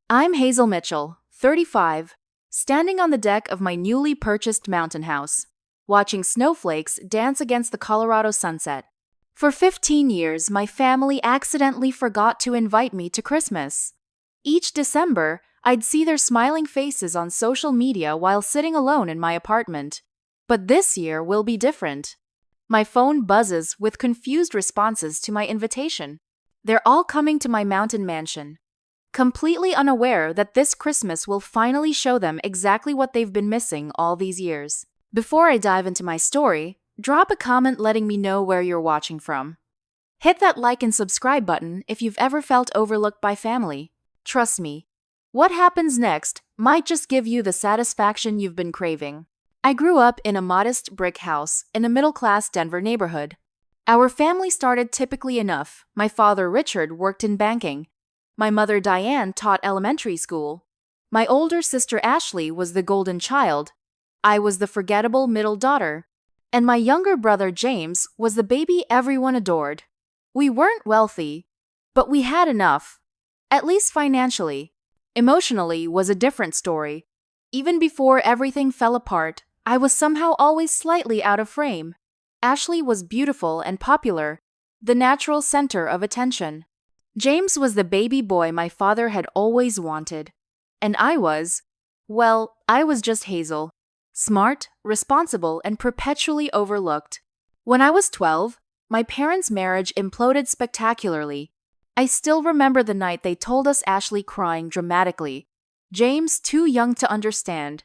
I'm Hazel Mitchell, 35, standing on the deck of my newly purchased mountain house, watching snowflakes dance against the Colorado sunset. For 15 years, my family accidentally forgot to invite me to Christmas. Each December, I'd see their smiling faces on social media while sitting alone in my apartment. But this year will be different. My phone buzzes with confused responses to my invitation. They're all coming to my mountain mansion, completely unaware that this Christmas will finally show them exactly what they've been missing all these years. Before I dive into my story, drop a comment letting me know where you're watching from. Hit that like and subscribe button if you've ever felt overlooked by family. Trust me, what happens next might just give you the satisfaction you've been craving. I grew up in a modest brick house in a middle-class Denver neighborhood. Our family started typically enough. My father, Richard, worked in banking. My mother, Diane, taught elementary school. My older sister, Ashley, was the golden child. I was the forgettable middle daughter. And my younger brother, James, was the baby everyone adored. We weren't wealthy, but we had enough, at least financially. Emotionally was a different story. Even before everything fell apart, I was somehow always slightly out of frame. Ashley was beautiful and popular, the natural center of attention. James was the baby boy my father had always wanted. And I was just Hazel. Smart, responsible, and perpetually overlooked. When I was 12, my parents' marriage imploded spectacularly. I still remember the night they told us, Ashley crying dramatically, James too young to understand,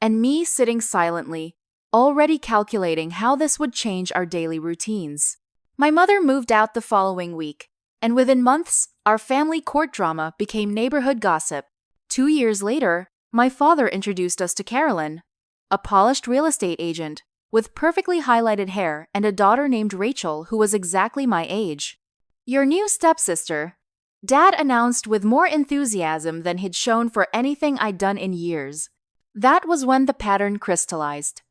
and me sitting silently, already calculating how this would change our daily routines. My mother moved out the following week, and within months, our family court drama became neighborhood gossip. 2 years later, my father introduced us to Carolyn, a polished real estate agent with perfectly highlighted hair and a daughter named Rachel who was exactly my age. "Your new stepsister," Dad announced with more enthusiasm than he'd shown for anything I'd done in years. That was when the pattern crystallized.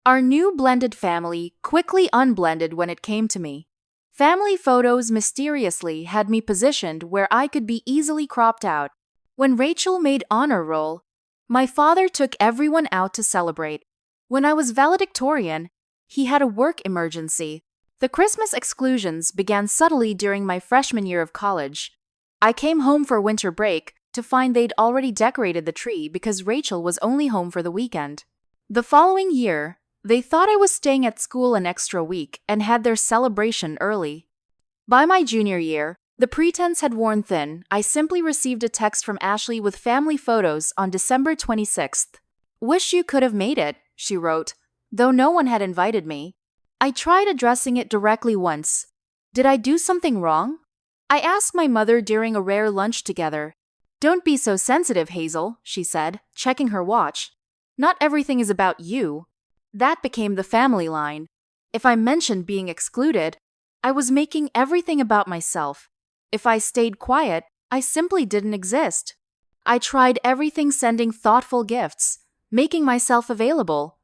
Our new blended family quickly unblended when it came to me. Family photos mysteriously had me positioned where I could be easily cropped out. When Rachel made honor roll, my father took everyone out to celebrate. When I was valedictorian, he had a work emergency. The Christmas exclusions began subtly during my freshman year of college. I came home for winter break to find they'd already decorated the tree because Rachel was only home for the weekend. The following year, they thought I was staying at school an extra week and had their celebration early. By my junior year, the pretense had worn thin. I simply received a text from Ashley with family photos on December 26th. "Wish you could have made it," she wrote, though no one had invited me. I tried addressing it directly once. Did I do something wrong? I asked my mother during a rare lunch together. "Don't be so sensitive, Hazel," she said, checking her watch. "Not everything is about you." That became the family line. If I mentioned being excluded, I was making everything about myself. If I stayed quiet, I simply didn't exist. I tried everything, sending thoughtful gifts, making myself available,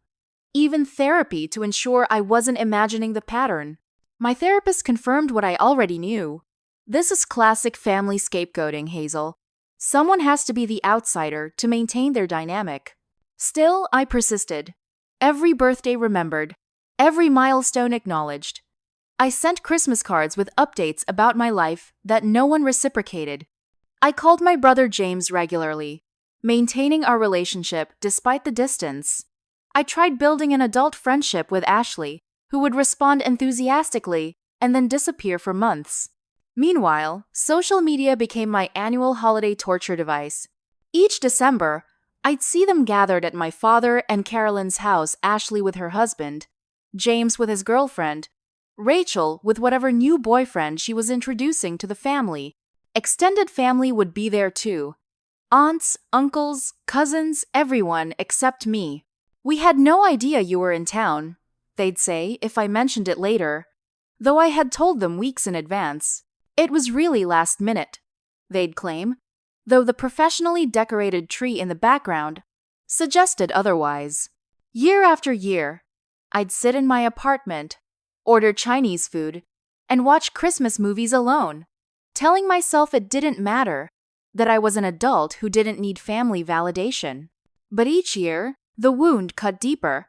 even therapy to ensure I wasn't imagining the pattern. My therapist confirmed what I already knew. This is classic family scapegoating, Hazel. Someone has to be the outsider to maintain their dynamic. Still, I persisted. Every birthday remembered, every milestone acknowledged. I sent Christmas cards with updates about my life that no one reciprocated. I called my brother James regularly, maintaining our relationship despite the distance. I tried building an adult friendship with Ashley, who would respond enthusiastically and then disappear for months. Meanwhile, social media became my annual holiday torture device. Each December, I'd see them gathered at my father and Carolyn's house, Ashley with her husband, James with his girlfriend, Rachel with whatever new boyfriend she was introducing to the family. Extended family would be there too. Aunts, uncles, cousins, everyone except me. "We had no idea you were in town," they'd say if I mentioned it later, though I had told them weeks in advance. "It was really last minute," they'd claim, though the professionally decorated tree in the background suggested otherwise. Year after year, I'd sit in my apartment, order Chinese food, and watch Christmas movies alone, telling myself it didn't matter. that I was an adult who didn't need family validation. But each year, the wound cut deeper.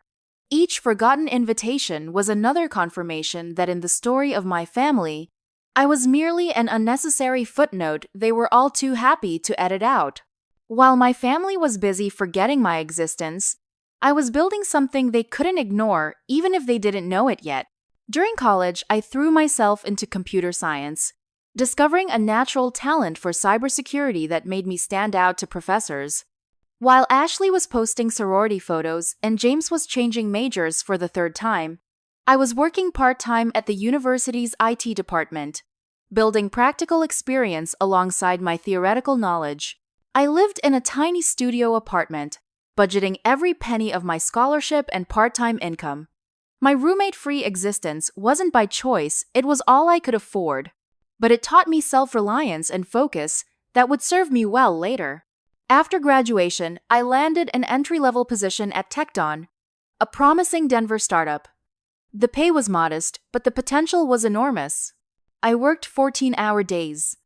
Each forgotten invitation was another confirmation that in the story of my family, I was merely an unnecessary footnote they were all too happy to edit out. While my family was busy forgetting my existence, I was building something they couldn't ignore even if they didn't know it yet. During college, I threw myself into computer science, discovering a natural talent for cybersecurity that made me stand out to professors. While Ashley was posting sorority photos and James was changing majors for the third time, I was working part-time at the university's IT department, building practical experience alongside my theoretical knowledge. I lived in a tiny studio apartment, budgeting every penny of my scholarship and part-time income. My roommate-free existence wasn't by choice, it was all I could afford. But it taught me self-reliance and focus that would serve me well later. After graduation, I landed an entry-level position at Tecton, a promising Denver startup. The pay was modest, but the potential was enormous. I worked 14-hour days,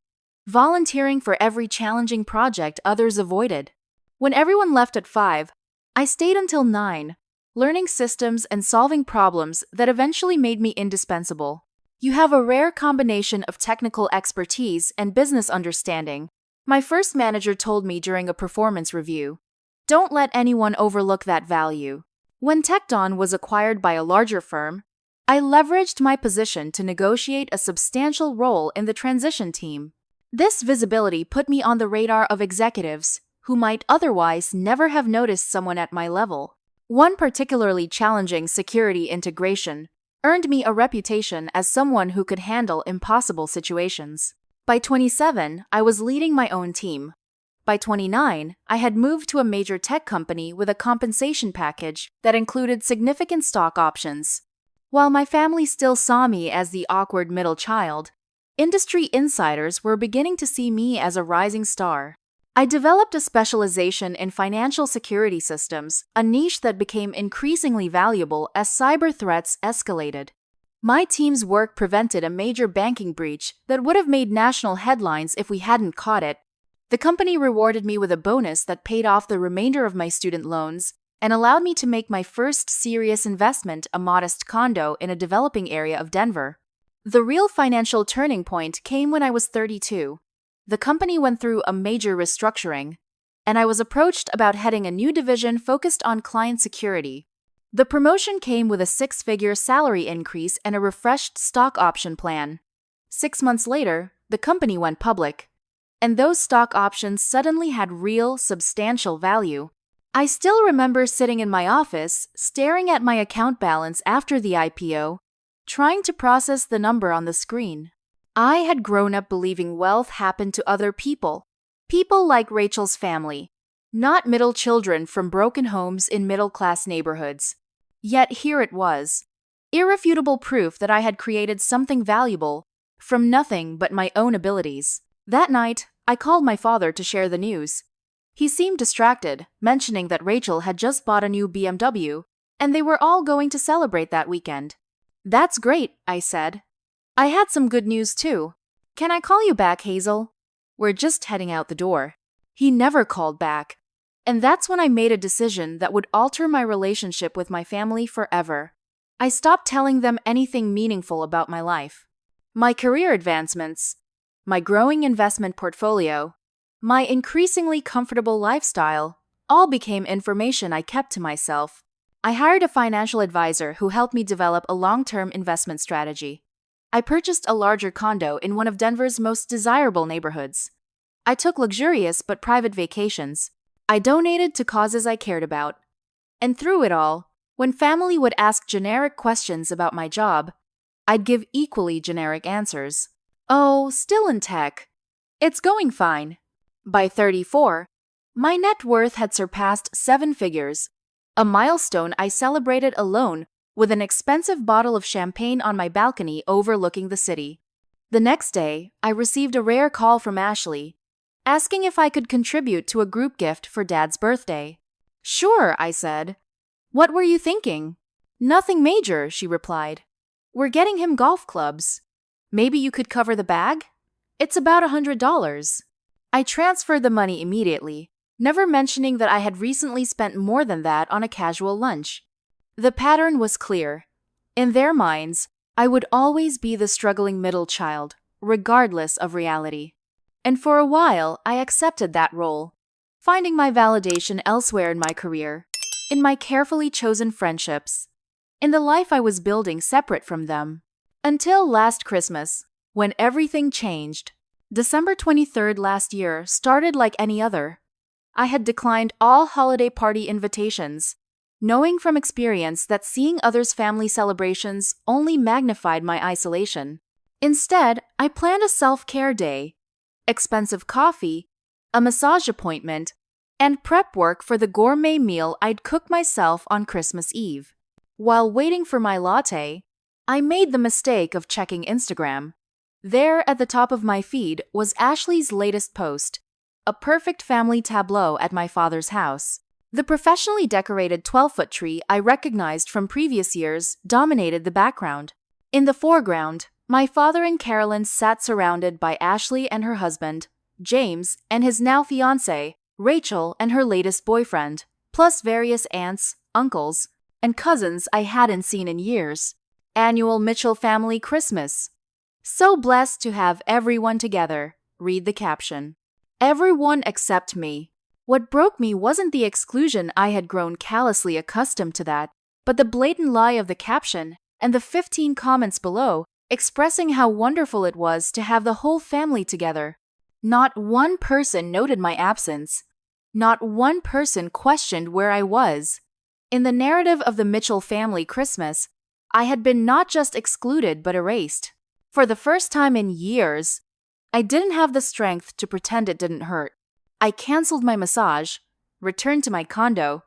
volunteering for every challenging project others avoided. When everyone left at 5, I stayed until 9, learning systems and solving problems that eventually made me indispensable. You have a rare combination of technical expertise and business understanding, my first manager told me during a performance review. Don't let anyone overlook that value. When Tecton was acquired by a larger firm, I leveraged my position to negotiate a substantial role in the transition team. This visibility put me on the radar of executives who might otherwise never have noticed someone at my level. One particularly challenging security integration earned me a reputation as someone who could handle impossible situations. By 27, I was leading my own team. By 29, I had moved to a major tech company with a compensation package that included significant stock options. While my family still saw me as the awkward middle child, industry insiders were beginning to see me as a rising star. I developed a specialization in financial security systems, a niche that became increasingly valuable as cyber threats escalated. My team's work prevented a major banking breach that would have made national headlines if we hadn't caught it. The company rewarded me with a bonus that paid off the remainder of my student loans and allowed me to make my first serious investment, a modest condo in a developing area of Denver. The real financial turning point came when I was 32. The company went through a major restructuring, and I was approached about heading a new division focused on client security. The promotion came with a 6-figure salary increase and a refreshed stock option plan. 6 months later, the company went public, and those stock options suddenly had real, substantial value. I still remember sitting in my office, staring at my account balance after the IPO, trying to process the number on the screen. I had grown up believing wealth happened to other people. People like Rachel's family, not middle children from broken homes in middle-class neighborhoods. Yet here it was, irrefutable proof that I had created something valuable from nothing but my own abilities. That night, I called my father to share the news. He seemed distracted, mentioning that Rachel had just bought a new BMW, and they were all going to celebrate that weekend. "That's great," I said. "I had some good news too. Can I call you back, Hazel? We're just heading out the door." He never called back. And that's when I made a decision that would alter my relationship with my family forever. I stopped telling them anything meaningful about my life. My career advancements, my growing investment portfolio, my increasingly comfortable lifestyle, all became information I kept to myself. I hired a financial advisor who helped me develop a long-term investment strategy. I purchased a larger condo in one of Denver's most desirable neighborhoods. I took luxurious but private vacations. I donated to causes I cared about. And through it all, when family would ask generic questions about my job, I'd give equally generic answers. "Oh, still in tech. It's going fine." By 34, my net worth had surpassed 7 figures, a milestone I celebrated alone with an expensive bottle of champagne on my balcony overlooking the city. The next day, I received a rare call from Ashley, asking if I could contribute to a group gift for Dad's birthday. "Sure," I said. "What were you thinking?" "Nothing major," she replied. "We're getting him golf clubs. Maybe you could cover the bag? It's about $100. I transferred the money immediately, never mentioning that I had recently spent more than that on a casual lunch. The pattern was clear. In their minds, I would always be the struggling middle child, regardless of reality. And for a while, I accepted that role, finding my validation elsewhere in my career, in my carefully chosen friendships, in the life I was building separate from them. Until last Christmas, when everything changed. December 23rd last year started like any other. I had declined all holiday party invitations, knowing from experience that seeing others' family celebrations only magnified my isolation. Instead, I planned a self-care day, expensive coffee, a massage appointment, and prep work for the gourmet meal I'd cook myself on Christmas Eve. While waiting for my latte, I made the mistake of checking Instagram. There at the top of my feed was Ashley's latest post, a perfect family tableau at my father's house. The professionally decorated 12-foot tree I recognized from previous years dominated the background. In the foreground, my father and Carolyn sat surrounded by Ashley and her husband, James, and his now fiancée, Rachel, and her latest boyfriend, plus various aunts, uncles, and cousins I hadn't seen in years. Annual Mitchell family Christmas. So blessed to have everyone together, read the caption. Everyone except me. What broke me wasn't the exclusion. I had grown callously accustomed to that, but the blatant lie of the caption and the 15 comments below expressing how wonderful it was to have the whole family together. Not one person noted my absence. Not one person questioned where I was. In the narrative of the Mitchell family Christmas, I had been not just excluded but erased. For the first time in years, I didn't have the strength to pretend it didn't hurt. I canceled my massage, returned to my condo,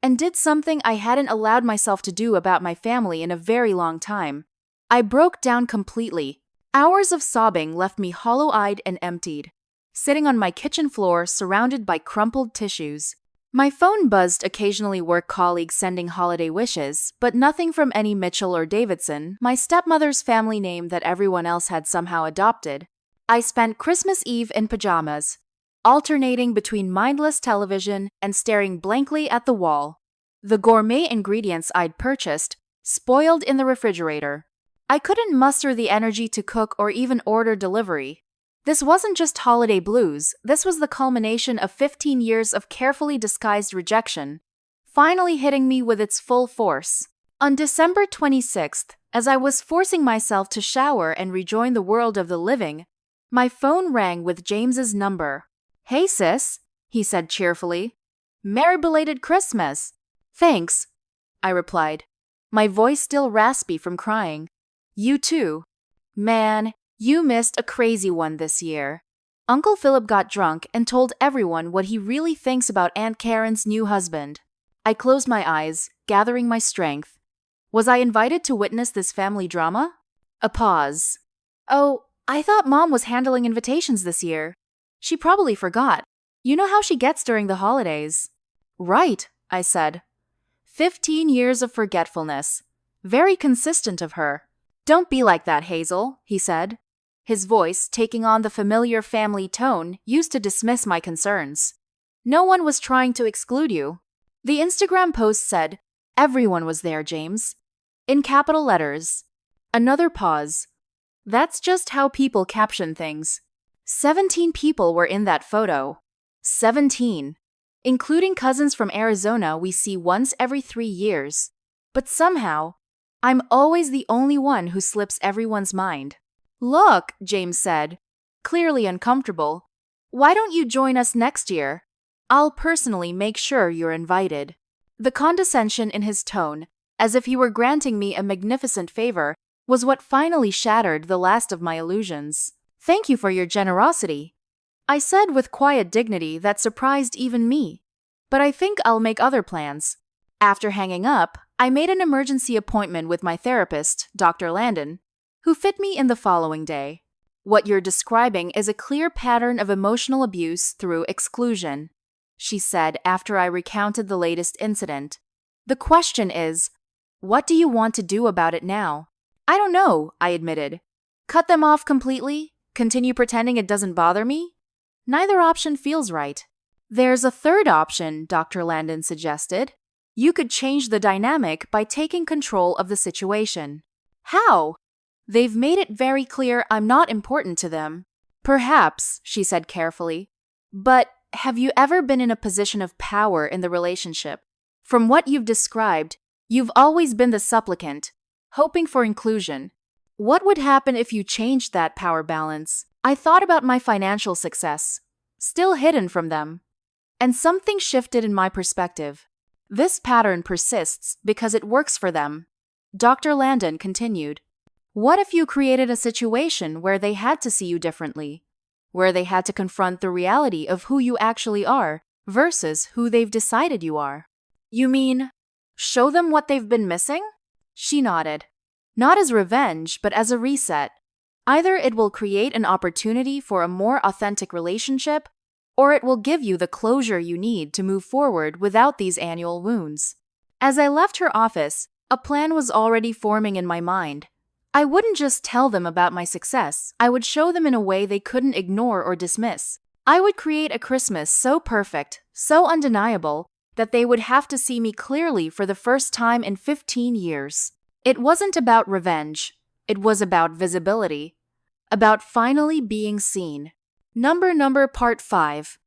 and did something I hadn't allowed myself to do about my family in a very long time. I broke down completely. Hours of sobbing left me hollow-eyed and emptied, sitting on my kitchen floor surrounded by crumpled tissues. My phone buzzed, occasionally work colleagues sending holiday wishes, but nothing from any Mitchell or Davidson, my stepmother's family name that everyone else had somehow adopted. I spent Christmas Eve in pajamas, alternating between mindless television and staring blankly at the wall. The gourmet ingredients I'd purchased spoiled in the refrigerator. I couldn't muster the energy to cook or even order delivery. This wasn't just holiday blues, this was the culmination of 15 years of carefully disguised rejection, finally hitting me with its full force. On December 26th, as I was forcing myself to shower and rejoin the world of the living, my phone rang with James's number. "Hey sis," he said cheerfully. "Merry belated Christmas." "Thanks," I replied, my voice still raspy from crying. "You too. Man, you missed a crazy one this year." Uncle Philip got drunk and told everyone what he really thinks about Aunt Karen's new husband. I closed my eyes, gathering my strength. Was I invited to witness this family drama? A pause. "Oh, I thought Mom was handling invitations this year. She probably forgot. You know how she gets during the holidays." "Right," I said. 15 years of forgetfulness. Very consistent of her. "Don't be like that, Hazel," he said, his voice taking on the familiar family tone used to dismiss my concerns. "No one was trying to exclude you." The Instagram post said, "Everyone was there, James," in capital letters. Another pause. That's just how people caption things. 17 people were in that photo. 17. Including cousins from Arizona we see once every 3 years. But somehow, I'm always the only one who slips everyone's mind. "Look," James said, clearly uncomfortable. "Why don't you join us next year? I'll personally make sure you're invited." The condescension in his tone, as if he were granting me a magnificent favor, was what finally shattered the last of my illusions. "Thank you for your generosity," I said with quiet dignity that surprised even me. "But I think I'll make other plans." After hanging up, I made an emergency appointment with my therapist, Dr. Landon, who fit me in the following day. "What you're describing is a clear pattern of emotional abuse through exclusion," she said after I recounted the latest incident. "The question is, what do you want to do about it now?" "I don't know," I admitted. "Cut them off completely? Continue pretending it doesn't bother me?" Neither option feels right. There's a third option, Dr. Landon suggested. You could change the dynamic by taking control of the situation. How? They've made it very clear I'm not important to them. Perhaps, she said carefully. But have you ever been in a position of power in the relationship? From what you've described, you've always been the supplicant, hoping for inclusion. What would happen if you changed that power balance? I thought about my financial success, still hidden from them. And something shifted in my perspective. This pattern persists because it works for them. Dr. Landon continued. What if you created a situation where they had to see you differently? Where they had to confront the reality of who you actually are versus who they've decided you are? You mean, show them what they've been missing? She nodded. Not as revenge, but as a reset. Either it will create an opportunity for a more authentic relationship, or it will give you the closure you need to move forward without these annual wounds. As I left her office, a plan was already forming in my mind. I wouldn't just tell them about my success, I would show them in a way they couldn't ignore or dismiss. I would create a Christmas so perfect, so undeniable, that they would have to see me clearly for the first time in 15 years. It wasn't about revenge. It was about visibility. About finally being seen. Number Part 5.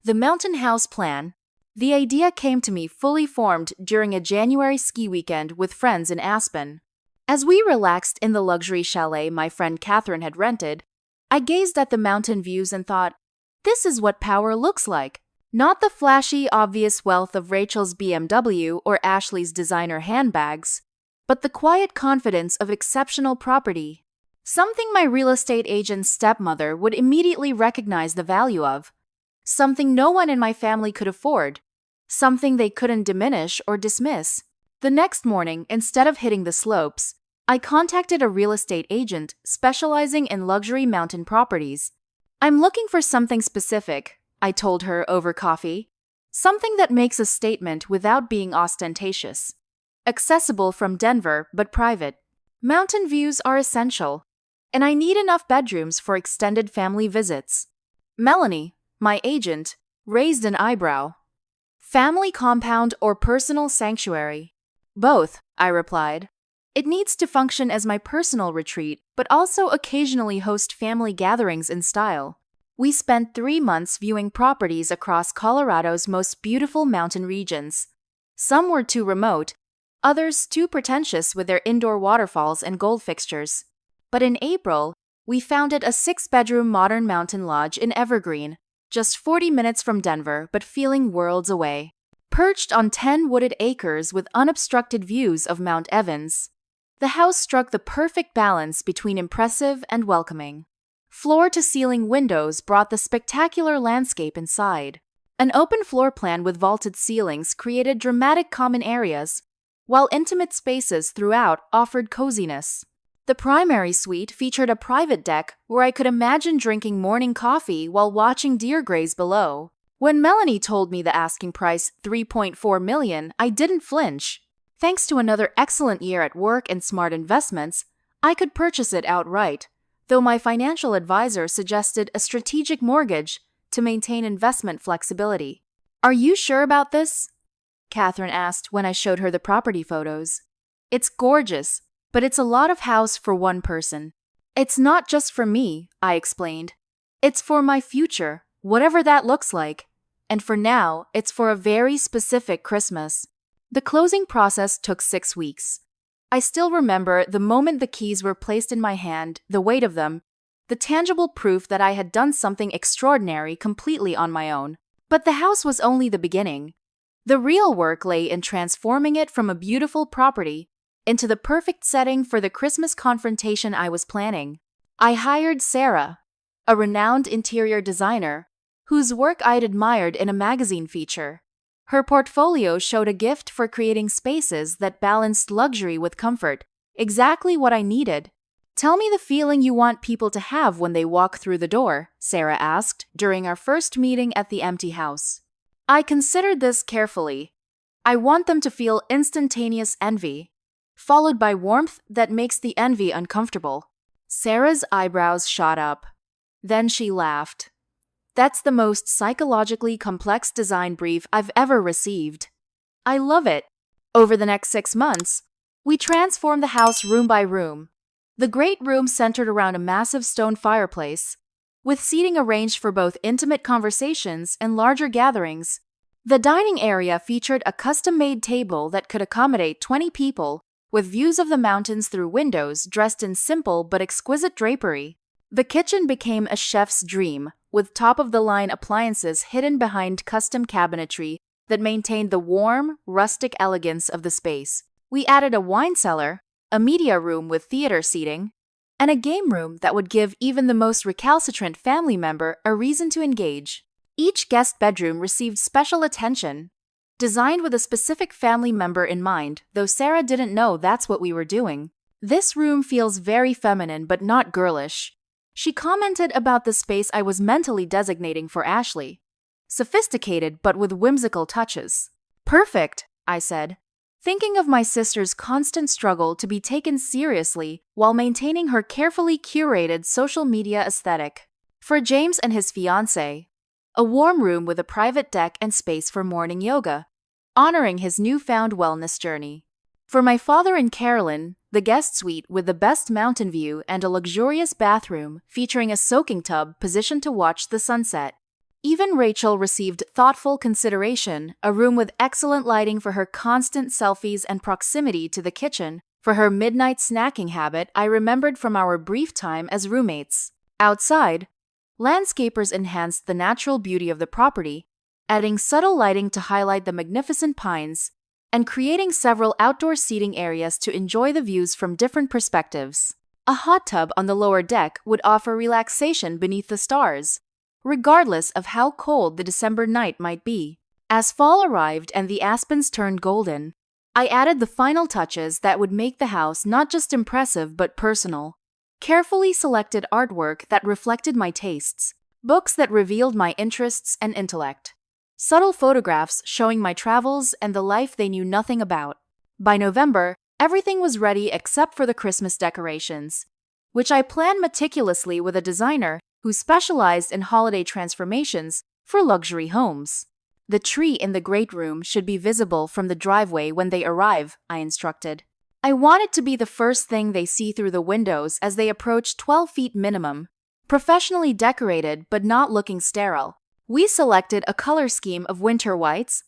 The Mountain House Plan. The idea came to me fully formed during a January ski weekend with friends in Aspen. As we relaxed in the luxury chalet my friend Catherine had rented, I gazed at the mountain views and thought, this is what power looks like. Not the flashy, obvious wealth of Rachel's BMW or Ashley's designer handbags, but the quiet confidence of exceptional property. Something my real estate agent's stepmother would immediately recognize the value of. Something no one in my family could afford. Something they couldn't diminish or dismiss. The next morning, instead of hitting the slopes, I contacted a real estate agent specializing in luxury mountain properties. I'm looking for something specific, I told her over coffee. Something that makes a statement without being ostentatious. Accessible from Denver, but private. Mountain views are essential. And I need enough bedrooms for extended family visits. Melanie, my agent, raised an eyebrow. Family compound or personal sanctuary? Both, I replied. It needs to function as my personal retreat, but also occasionally host family gatherings in style. We spent 3 months viewing properties across Colorado's most beautiful mountain regions. Some were too remote, others too pretentious with their indoor waterfalls and gold fixtures. But in April, we founded a 6-bedroom modern mountain lodge in Evergreen, just 40 minutes from Denver, but feeling worlds away. Perched on 10 wooded acres with unobstructed views of Mount Evans, the house struck the perfect balance between impressive and welcoming. Floor-to-ceiling windows brought the spectacular landscape inside. An open floor plan with vaulted ceilings created dramatic common areas, while intimate spaces throughout offered coziness. The primary suite featured a private deck where I could imagine drinking morning coffee while watching deer graze below. When Melanie told me the asking price, $3.4 million, I didn't flinch. Thanks to another excellent year at work and smart investments, I could purchase it outright, though my financial advisor suggested a strategic mortgage to maintain investment flexibility. Are you sure about this? Catherine asked when I showed her the property photos. It's gorgeous, but it's a lot of house for one person. It's not just for me, I explained. It's for my future, whatever that looks like. And for now, it's for a very specific Christmas. The closing process took 6 weeks. I still remember the moment the keys were placed in my hand, the weight of them, the tangible proof that I had done something extraordinary completely on my own. But the house was only the beginning. The real work lay in transforming it from a beautiful property into the perfect setting for the Christmas confrontation I was planning. I hired Sarah, a renowned interior designer, whose work I'd admired in a magazine feature. Her portfolio showed a gift for creating spaces that balanced luxury with comfort, exactly what I needed. Tell me the feeling you want people to have when they walk through the door, Sarah asked during our first meeting at the empty house. I considered this carefully. I want them to feel instantaneous envy, followed by warmth that makes the envy uncomfortable. Sarah's eyebrows shot up. Then she laughed. That's the most psychologically complex design brief I've ever received. I love it. Over the next 6 months, we transform the house room by room. The great room centered around a massive stone fireplace, with seating arranged for both intimate conversations and larger gatherings. The dining area featured a custom-made table that could accommodate 20 people, with views of the mountains through windows dressed in simple but exquisite drapery. The kitchen became a chef's dream, with top-of-the-line appliances hidden behind custom cabinetry that maintained the warm, rustic elegance of the space. We added a wine cellar, a media room with theater seating, and a game room that would give even the most recalcitrant family member a reason to engage. Each guest bedroom received special attention, designed with a specific family member in mind, though Sarah didn't know that's what we were doing. This room feels very feminine but not girlish. She commented about the space I was mentally designating for Ashley. Sophisticated but with whimsical touches. Perfect, I said, thinking of my sister's constant struggle to be taken seriously while maintaining her carefully curated social media aesthetic. For James and his fiancée, a warm room with a private deck and space for morning yoga, honoring his newfound wellness journey. For my father and Carolyn, the guest suite with the best mountain view and a luxurious bathroom featuring a soaking tub positioned to watch the sunset. Even Rachel received thoughtful consideration, a room with excellent lighting for her constant selfies and proximity to the kitchen for her midnight snacking habit I remembered from our brief time as roommates. Outside, landscapers enhanced the natural beauty of the property, adding subtle lighting to highlight the magnificent pines and creating several outdoor seating areas to enjoy the views from different perspectives. A hot tub on the lower deck would offer relaxation beneath the stars, regardless of how cold the December night might be. As fall arrived and the aspens turned golden, I added the final touches that would make the house not just impressive but personal. Carefully selected artwork that reflected my tastes, books that revealed my interests and intellect, subtle photographs showing my travels and the life they knew nothing about. By November, everything was ready except for the Christmas decorations, which I planned meticulously with a designer who specialized in holiday transformations for luxury homes. The tree in the great room should be visible from the driveway when they arrive, I instructed. I want it to be the first thing they see through the windows as they approach 12 feet minimum, professionally decorated but not looking sterile. We selected a color scheme of winter whites,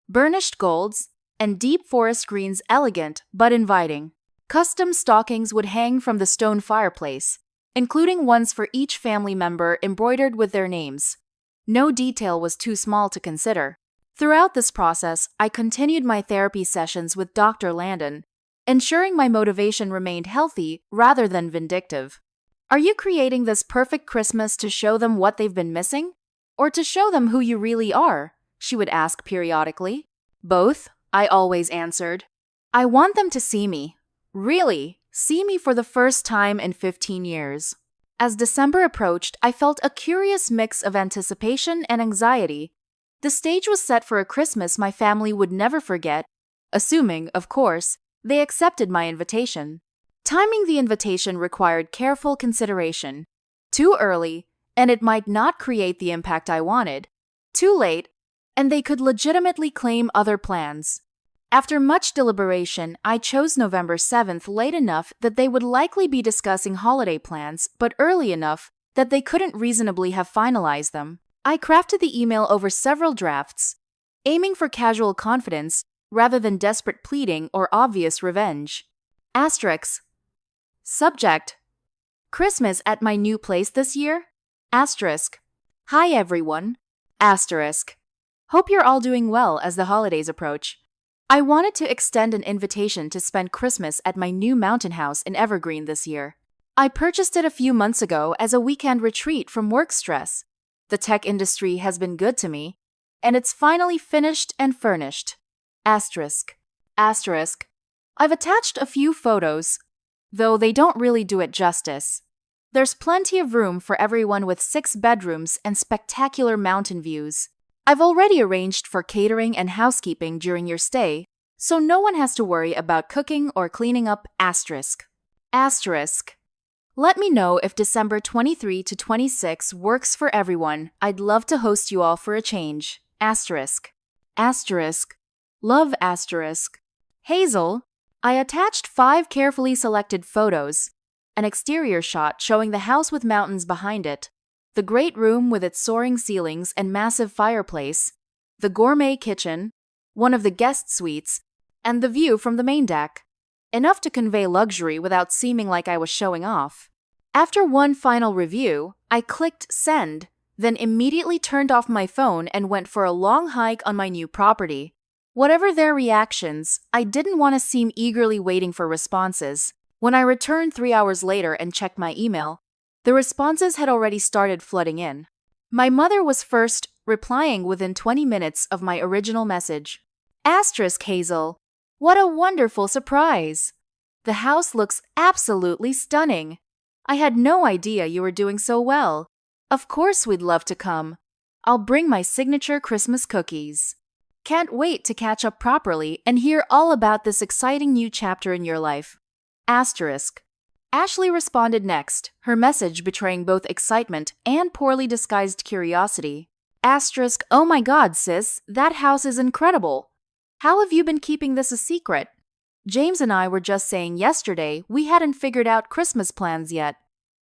burnished golds, and deep forest greens, elegant but inviting. Custom stockings would hang from the stone fireplace, including ones for each family member embroidered with their names. No detail was too small to consider. Throughout this process, I continued my therapy sessions with Dr. Landon, ensuring my motivation remained healthy rather than vindictive. Are you creating this perfect Christmas to show them what they've been missing? Or to show them who you really are? She would ask periodically. Both, I always answered. I want them to see me. Really, see me for the first time in 15 years. As December approached, I felt a curious mix of anticipation and anxiety. The stage was set for a Christmas my family would never forget, assuming, of course, they accepted my invitation. Timing the invitation required careful consideration. Too early, and it might not create the impact I wanted. Too late, and they could legitimately claim other plans. After much deliberation, I chose November 7th late enough that they would likely be discussing holiday plans, but early enough that they couldn't reasonably have finalized them. I crafted the email over several drafts, aiming for casual confidence rather than desperate pleading or obvious revenge. Asterisk. Subject: Christmas at my new place this year? Asterisk. Hi everyone. Asterisk. Hope you're all doing well as the holidays approach. I wanted to extend an invitation to spend Christmas at my new mountain house in Evergreen this year. I purchased it a few months ago as a weekend retreat from work stress. The tech industry has been good to me, and it's finally finished and furnished. Asterisk. Asterisk. I've attached a few photos, though they don't really do it justice. There's plenty of room for everyone with 6 bedrooms and spectacular mountain views. I've already arranged for catering and housekeeping during your stay, so no one has to worry about cooking or cleaning up. Asterisk. Asterisk. Let me know if December 23 to 26 works for everyone. I'd love to host you all for a change. Asterisk. Asterisk. Love asterisk. Hazel. I attached 5 carefully selected photos. An exterior shot showing the house with mountains behind it, the great room with its soaring ceilings and massive fireplace, the gourmet kitchen, one of the guest suites, and the view from the main deck. Enough to convey luxury without seeming like I was showing off. After one final review, I clicked send, then immediately turned off my phone and went for a long hike on my new property. Whatever their reactions, I didn't want to seem eagerly waiting for responses. When I returned 3 hours later and checked my email, the responses had already started flooding in. My mother was first, replying within 20 minutes of my original message. Asterisk Hazel. What a wonderful surprise! The house looks absolutely stunning. I had no idea you were doing so well. Of course we'd love to come. I'll bring my signature Christmas cookies. Can't wait to catch up properly and hear all about this exciting new chapter in your life. Asterisk. Ashley responded next, her message betraying both excitement and poorly disguised curiosity. Asterisk. Oh my god, sis, that house is incredible. How have you been keeping this a secret? James and I were just saying yesterday we hadn't figured out Christmas plans yet.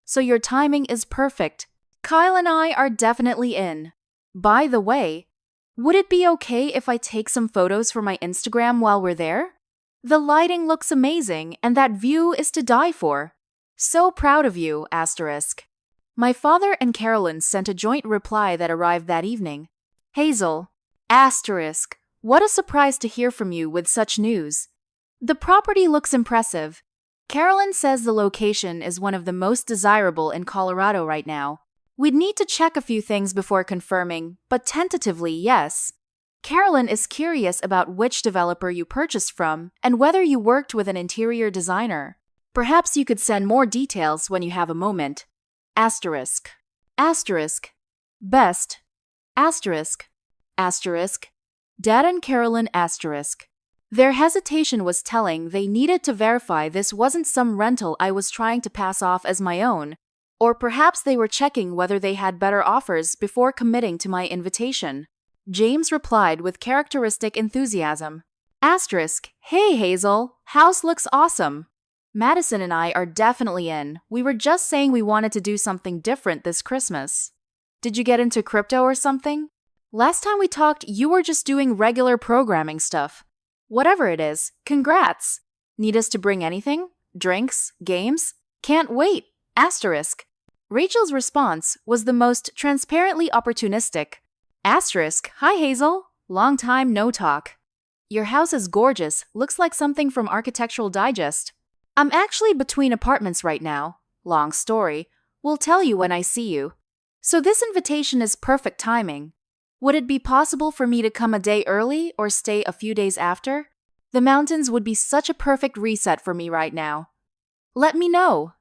So your timing is perfect. Kyle and I are definitely in. By the way, would it be okay if I take some photos for my Instagram while we're there? The lighting looks amazing and that view is to die for. So proud of you, asterisk. My father and Carolyn sent a joint reply that arrived that evening. Hazel, asterisk. What a surprise to hear from you with such news. The property looks impressive. Carolyn says the location is one of the most desirable in Colorado right now. We'd need to check a few things before confirming, but tentatively, yes. Carolyn is curious about which developer you purchased from and whether you worked with an interior designer. Perhaps you could send more details when you have a moment. Asterisk. Asterisk. Best. Asterisk. Asterisk. Dad and Carolyn asterisk. Their hesitation was telling. They needed to verify this wasn't some rental I was trying to pass off as my own, or perhaps they were checking whether they had better offers before committing to my invitation. James replied with characteristic enthusiasm. Asterisk. Hey Hazel, house looks awesome. Madison and I are definitely in. We were just saying we wanted to do something different this Christmas. Did you get into crypto or something? Last time we talked, you were just doing regular programming stuff. Whatever it is, congrats. Need us to bring anything? Drinks? Games? Can't wait. Asterisk. Rachel's response was the most transparently opportunistic. Asterisk. Hi Hazel. Long time no talk. Your house is gorgeous. Looks like something from Architectural Digest. I'm actually between apartments right now. Long story. We'll tell you when I see you. So this invitation is perfect timing. Would it be possible for me to come a day early or stay a few days after? The mountains would be such a perfect reset for me right now. Let me know.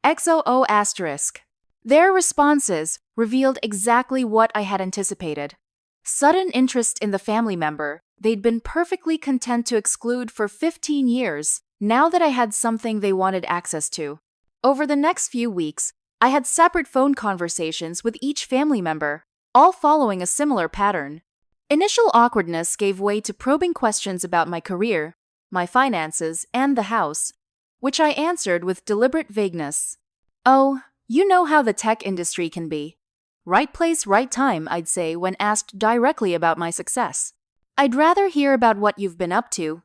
XOO asterisk. Their responses revealed exactly what I had anticipated. Sudden interest in the family member they'd been perfectly content to exclude for 15 years, now that I had something they wanted access to. Over the next few weeks, I had separate phone conversations with each family member, all following a similar pattern. Initial awkwardness gave way to probing questions about my career, my finances, and the house, which I answered with deliberate vagueness. Oh, you know how the tech industry can be. Right place, right time, I'd say when asked directly about my success. I'd rather hear about what you've been up to.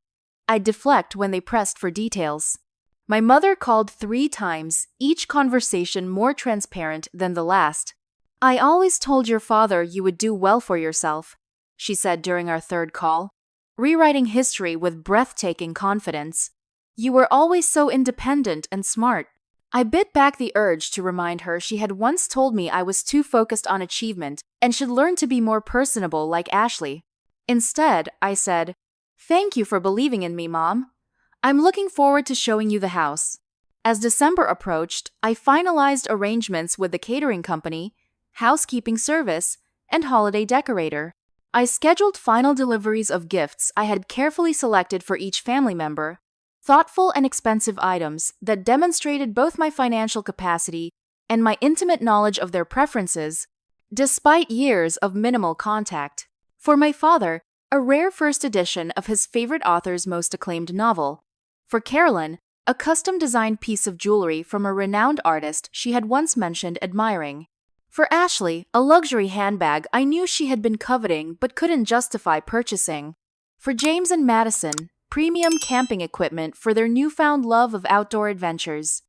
I'd deflect when they pressed for details. My mother called 3 times, each conversation more transparent than the last. I always told your father you would do well for yourself, she said during our 3rd call, rewriting history with breathtaking confidence. You were always so independent and smart. I bit back the urge to remind her she had once told me I was too focused on achievement and should learn to be more personable like Ashley. Instead, I said, "Thank you for believing in me, Mom. I'm looking forward to showing you the house." As December approached, I finalized arrangements with the catering company, housekeeping service, and holiday decorator. I scheduled final deliveries of gifts I had carefully selected for each family member, thoughtful and expensive items that demonstrated both my financial capacity and my intimate knowledge of their preferences, despite years of minimal contact. For my father, a rare first edition of his favorite author's most acclaimed novel. For Carolyn, a custom-designed piece of jewelry from a renowned artist she had once mentioned admiring. For Ashley, a luxury handbag I knew she had been coveting but couldn't justify purchasing. For James and Madison, premium camping equipment for their newfound love of outdoor adventures.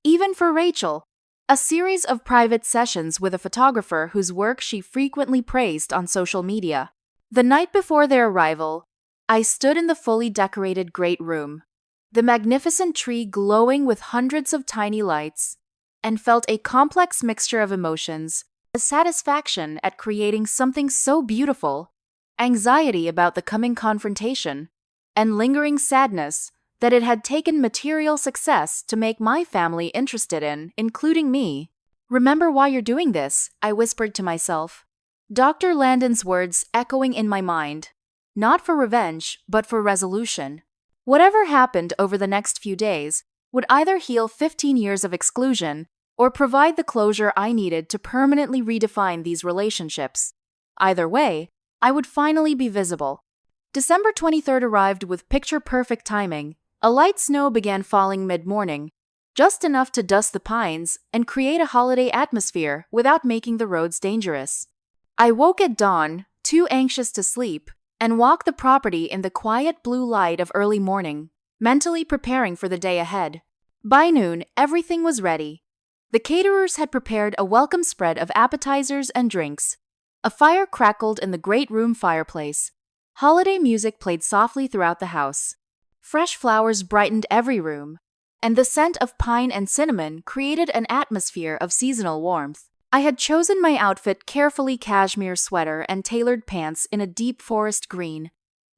Even for Rachel, a series of private sessions with a photographer whose work she frequently praised on social media. The night before their arrival, I stood in the fully decorated great room, the magnificent tree glowing with hundreds of tiny lights, and felt a complex mixture of emotions, a satisfaction at creating something so beautiful, anxiety about the coming confrontation, and lingering sadness that it had taken material success to make my family interested in, including me. "Remember why you're doing this," I whispered to myself. Dr. Landon's words echoing in my mind. Not for revenge, but for resolution. Whatever happened over the next few days would either heal 15 years of exclusion or provide the closure I needed to permanently redefine these relationships. Either way, I would finally be visible. December 23rd arrived with picture-perfect timing. A light snow began falling mid-morning, just enough to dust the pines and create a holiday atmosphere without making the roads dangerous. I woke at dawn, too anxious to sleep, and walked the property in the quiet blue light of early morning, mentally preparing for the day ahead. By noon, everything was ready. The caterers had prepared a welcome spread of appetizers and drinks. A fire crackled in the great room fireplace. Holiday music played softly throughout the house. Fresh flowers brightened every room, and the scent of pine and cinnamon created an atmosphere of seasonal warmth. I had chosen my outfit carefully: cashmere sweater and tailored pants in a deep forest green.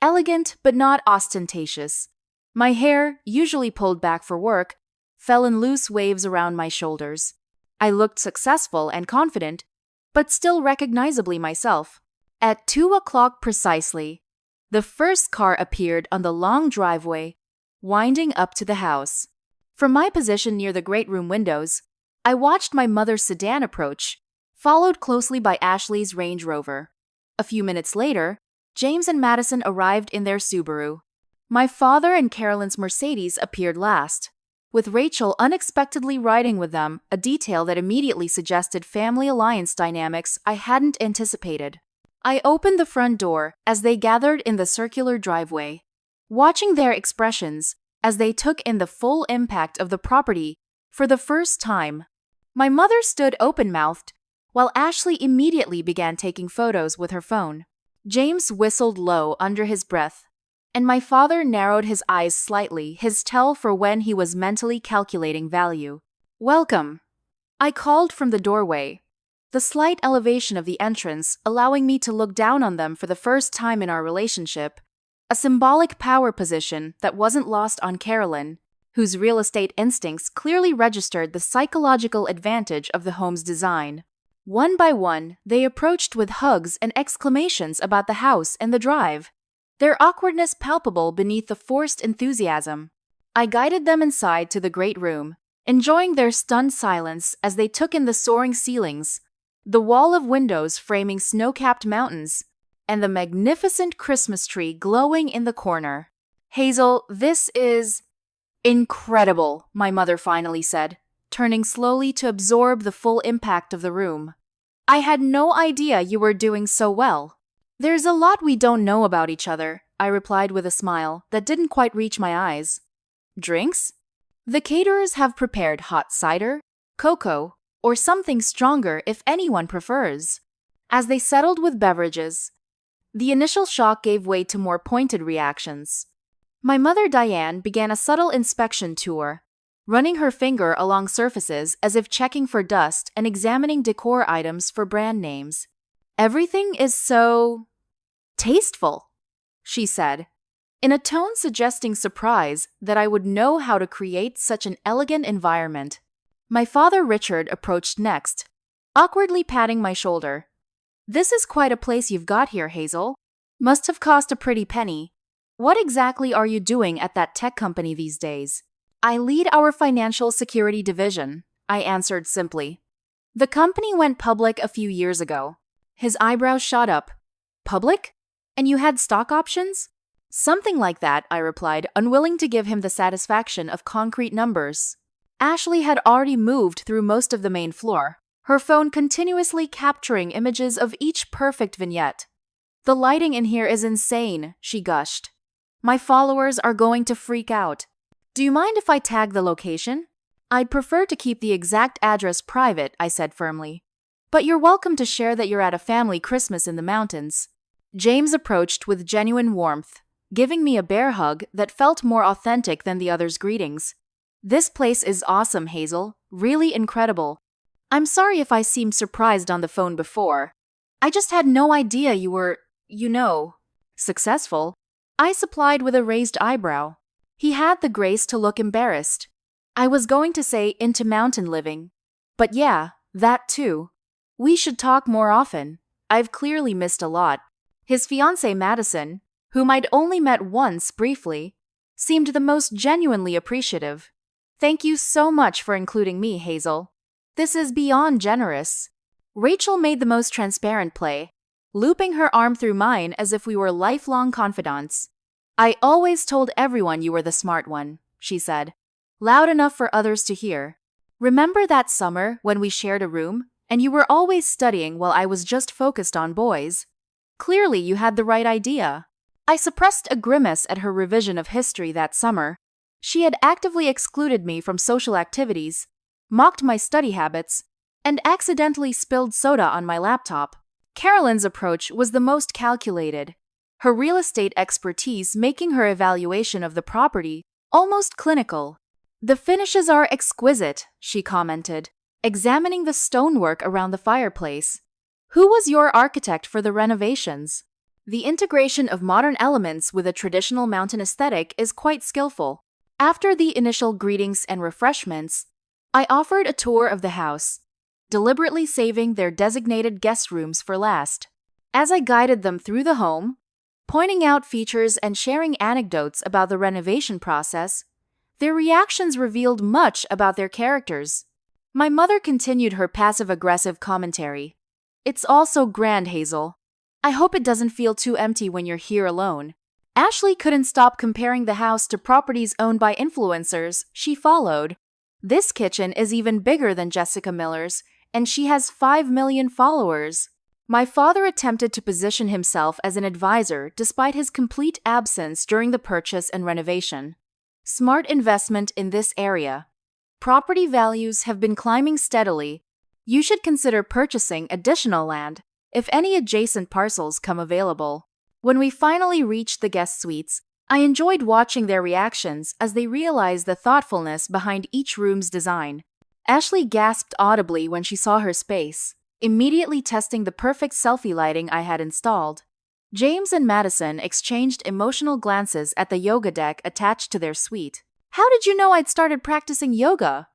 Elegant but not ostentatious. My hair, usually pulled back for work, fell in loose waves around my shoulders. I looked successful and confident, but still recognizably myself. At 2 o'clock precisely, the first car appeared on the long driveway, winding up to the house. From my position near the great room windows, I watched my mother's sedan approach, followed closely by Ashley's Range Rover. A few minutes later, James and Madison arrived in their Subaru. My father and Carolyn's Mercedes appeared last, with Rachel unexpectedly riding with them, a detail that immediately suggested family alliance dynamics I hadn't anticipated. I opened the front door as they gathered in the circular driveway, watching their expressions as they took in the full impact of the property for the first time. My mother stood open-mouthed, while Ashley immediately began taking photos with her phone. James whistled low under his breath, and my father narrowed his eyes slightly, his tell for when he was mentally calculating value. "Welcome," I called from the doorway, the slight elevation of the entrance allowing me to look down on them for the first time in our relationship, a symbolic power position that wasn't lost on Carolyn, whose real estate instincts clearly registered the psychological advantage of the home's design. One by one, they approached with hugs and exclamations about the house and the drive, their awkwardness palpable beneath the forced enthusiasm. I guided them inside to the great room, enjoying their stunned silence as they took in the soaring ceilings, the wall of windows framing snow-capped mountains, and the magnificent Christmas tree glowing in the corner. "Hazel, this is incredible," my mother finally said, turning slowly to absorb the full impact of the room. "I had no idea you were doing so well." "There's a lot we don't know about each other," I replied with a smile that didn't quite reach my eyes. "Drinks? The caterers have prepared hot cider, cocoa, or something stronger if anyone prefers." As they settled with beverages, the initial shock gave way to more pointed reactions. My mother Diane began a subtle inspection tour, running her finger along surfaces as if checking for dust and examining decor items for brand names. "Everything is so tasteful," she said, in a tone suggesting surprise that I would know how to create such an elegant environment. My father Richard approached next, awkwardly patting my shoulder. "This is quite a place you've got here, Hazel. Must have cost a pretty penny." What exactly are you doing at that tech company these days? I lead our financial security division, I answered simply. The company went public a few years ago. His eyebrows shot up. Public? And you had stock options? Something like that, I replied, unwilling to give him the satisfaction of concrete numbers. Ashley had already moved through most of the main floor, her phone continuously capturing images of each perfect vignette. The lighting in here is insane, she gushed. My followers are going to freak out. Do you mind if I tag the location? I'd prefer to keep the exact address private, I said firmly. But you're welcome to share that you're at a family Christmas in the mountains. James approached with genuine warmth, giving me a bear hug that felt more authentic than the others' greetings. This place is awesome, Hazel. Really incredible. I'm sorry if I seemed surprised on the phone before. I just had no idea you were, successful. I supplied with a raised eyebrow. He had the grace to look embarrassed. I was going to say into mountain living. But yeah, that too. We should talk more often. I've clearly missed a lot. His fiancée Madison, whom I'd only met once briefly, seemed the most genuinely appreciative. Thank you so much for including me, Hazel. This is beyond generous. Rachel made the most transparent play, looping her arm through mine as if we were lifelong confidants. I always told everyone you were the smart one, she said, loud enough for others to hear. Remember that summer when we shared a room, and you were always studying while I was just focused on boys? Clearly you had the right idea. I suppressed a grimace at her revision of history that summer. She had actively excluded me from social activities, mocked my study habits, and accidentally spilled soda on my laptop. Carolyn's approach was the most calculated, her real estate expertise making her evaluation of the property almost clinical. The finishes are exquisite, she commented, examining the stonework around the fireplace. Who was your architect for the renovations? The integration of modern elements with a traditional mountain aesthetic is quite skillful. After the initial greetings and refreshments, I offered a tour of the house, deliberately saving their designated guest rooms for last. As I guided them through the home, pointing out features and sharing anecdotes about the renovation process, their reactions revealed much about their characters. My mother continued her passive-aggressive commentary. It's all so grand, Hazel. I hope it doesn't feel too empty when you're here alone. Ashley couldn't stop comparing the house to properties owned by influencers she followed. This kitchen is even bigger than Jessica Miller's, and she has 5 million followers. My father attempted to position himself as an advisor despite his complete absence during the purchase and renovation. Smart investment in this area. Property values have been climbing steadily. You should consider purchasing additional land if any adjacent parcels come available. When we finally reached the guest suites, I enjoyed watching their reactions as they realized the thoughtfulness behind each room's design. Ashley gasped audibly when she saw her space, immediately testing the perfect selfie lighting I had installed. James and Madison exchanged emotional glances at the yoga deck attached to their suite. How did you know I'd started practicing yoga?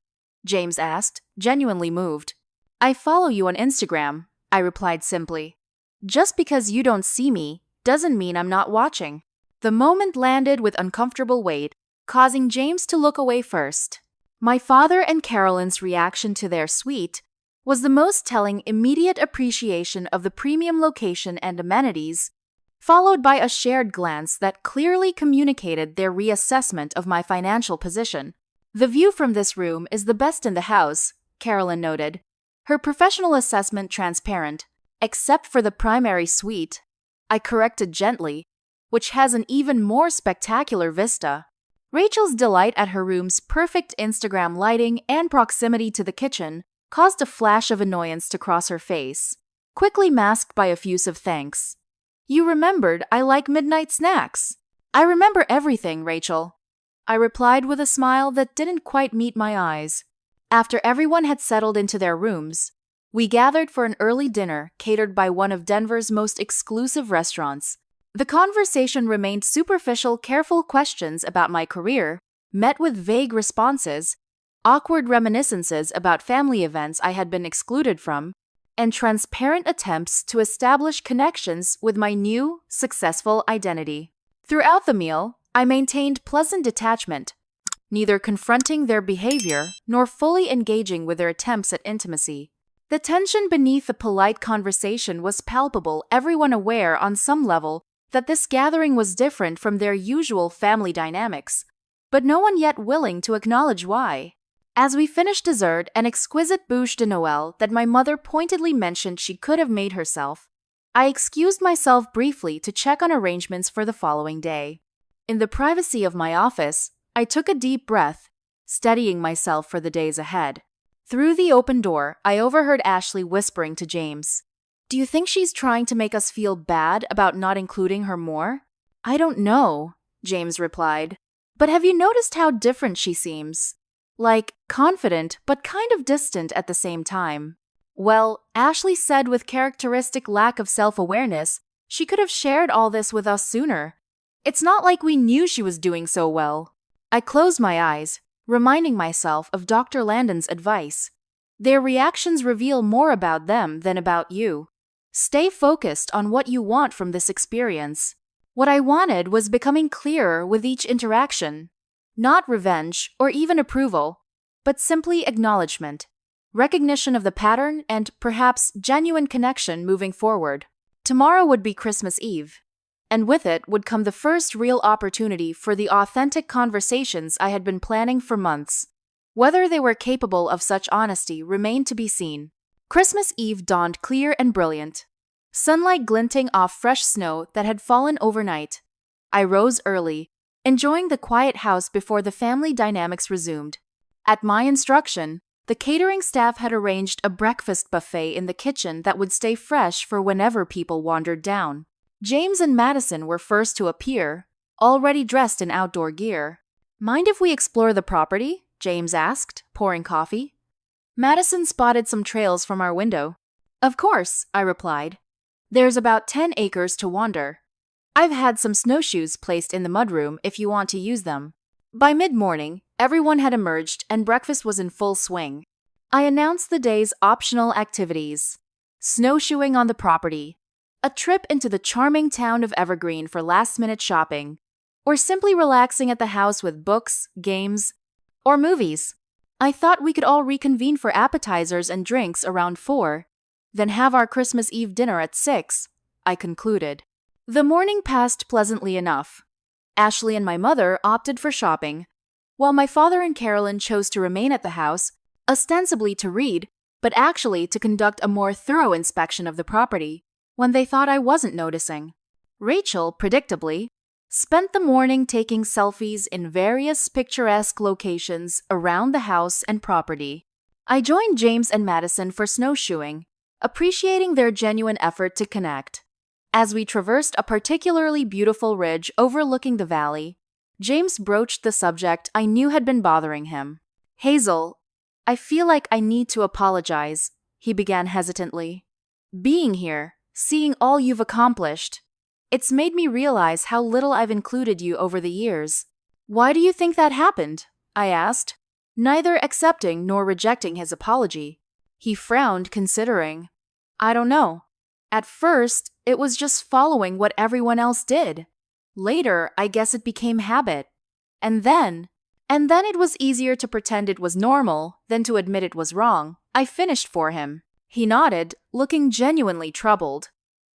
James asked, genuinely moved. I follow you on Instagram, I replied simply. Just because you don't see me doesn't mean I'm not watching. The moment landed with uncomfortable weight, causing James to look away first. My father and Carolyn's reaction to their suite was the most telling immediate appreciation of the premium location and amenities, followed by a shared glance that clearly communicated their reassessment of my financial position. The view from this room is the best in the house, Carolyn noted, her professional assessment transparent, except for the primary suite, I corrected gently, which has an even more spectacular vista. Rachel's delight at her room's perfect Instagram lighting and proximity to the kitchen caused a flash of annoyance to cross her face, quickly masked by effusive thanks. You remembered I like midnight snacks. I remember everything, Rachel. I replied with a smile that didn't quite meet my eyes. After everyone had settled into their rooms, we gathered for an early dinner catered by one of Denver's most exclusive restaurants. The conversation remained superficial, careful questions about my career, met with vague responses, awkward reminiscences about family events I had been excluded from, and transparent attempts to establish connections with my new, successful identity. Throughout the meal, I maintained pleasant detachment, neither confronting their behavior nor fully engaging with their attempts at intimacy. The tension beneath the polite conversation was palpable, everyone aware on some level that this gathering was different from their usual family dynamics, but no one yet willing to acknowledge why. As we finished dessert, an exquisite bûche de Noël that my mother pointedly mentioned she could have made herself, I excused myself briefly to check on arrangements for the following day. In the privacy of my office, I took a deep breath, steadying myself for the days ahead. Through the open door, I overheard Ashley whispering to James, "Do you think she's trying to make us feel bad about not including her more?" "I don't know," James replied. "But have you noticed how different she seems? Like, confident, but kind of distant at the same time." Well, Ashley said with characteristic lack of self-awareness, she could have shared all this with us sooner. It's not like we knew she was doing so well. I closed my eyes, reminding myself of Dr. Landon's advice. Their reactions reveal more about them than about you. Stay focused on what you want from this experience. What I wanted was becoming clearer with each interaction. Not revenge or even approval, but simply acknowledgement, recognition of the pattern, and perhaps genuine connection moving forward. Tomorrow would be Christmas Eve, and with it would come the first real opportunity for the authentic conversations I had been planning for months. Whether they were capable of such honesty remained to be seen. Christmas Eve dawned clear and brilliant, sunlight glinting off fresh snow that had fallen overnight. I rose early, enjoying the quiet house before the family dynamics resumed. At my instruction, the catering staff had arranged a breakfast buffet in the kitchen that would stay fresh for whenever people wandered down. James and Madison were first to appear, already dressed in outdoor gear. "Mind if we explore the property?" James asked, pouring coffee. Madison spotted some trails from our window. "Of course," I replied. "There's about 10 acres to wander. I've had some snowshoes placed in the mudroom if you want to use them." By mid-morning, everyone had emerged and breakfast was in full swing. I announced the day's optional activities: snowshoeing on the property, a trip into the charming town of Evergreen for last-minute shopping, or simply relaxing at the house with books, games, or movies. I thought we could all reconvene for appetizers and drinks around 4, then have our Christmas Eve dinner at 6, I concluded. The morning passed pleasantly enough. Ashley and my mother opted for shopping, while my father and Carolyn chose to remain at the house, ostensibly to read, but actually to conduct a more thorough inspection of the property when they thought I wasn't noticing. Rachel, predictably, spent the morning taking selfies in various picturesque locations around the house and property. I joined James and Madison for snowshoeing, appreciating their genuine effort to connect. As we traversed a particularly beautiful ridge overlooking the valley, James broached the subject I knew had been bothering him. "Hazel, I feel like I need to apologize," he began hesitantly. "Being here, seeing all you've accomplished, it's made me realize how little I've included you over the years." "Why do you think that happened?" I asked, neither accepting nor rejecting his apology. He frowned, considering. "I don't know. At first, it was just following what everyone else did. Later, I guess it became habit. And then it was easier to pretend it was normal than to admit it was wrong." I finished for him. He nodded, looking genuinely troubled.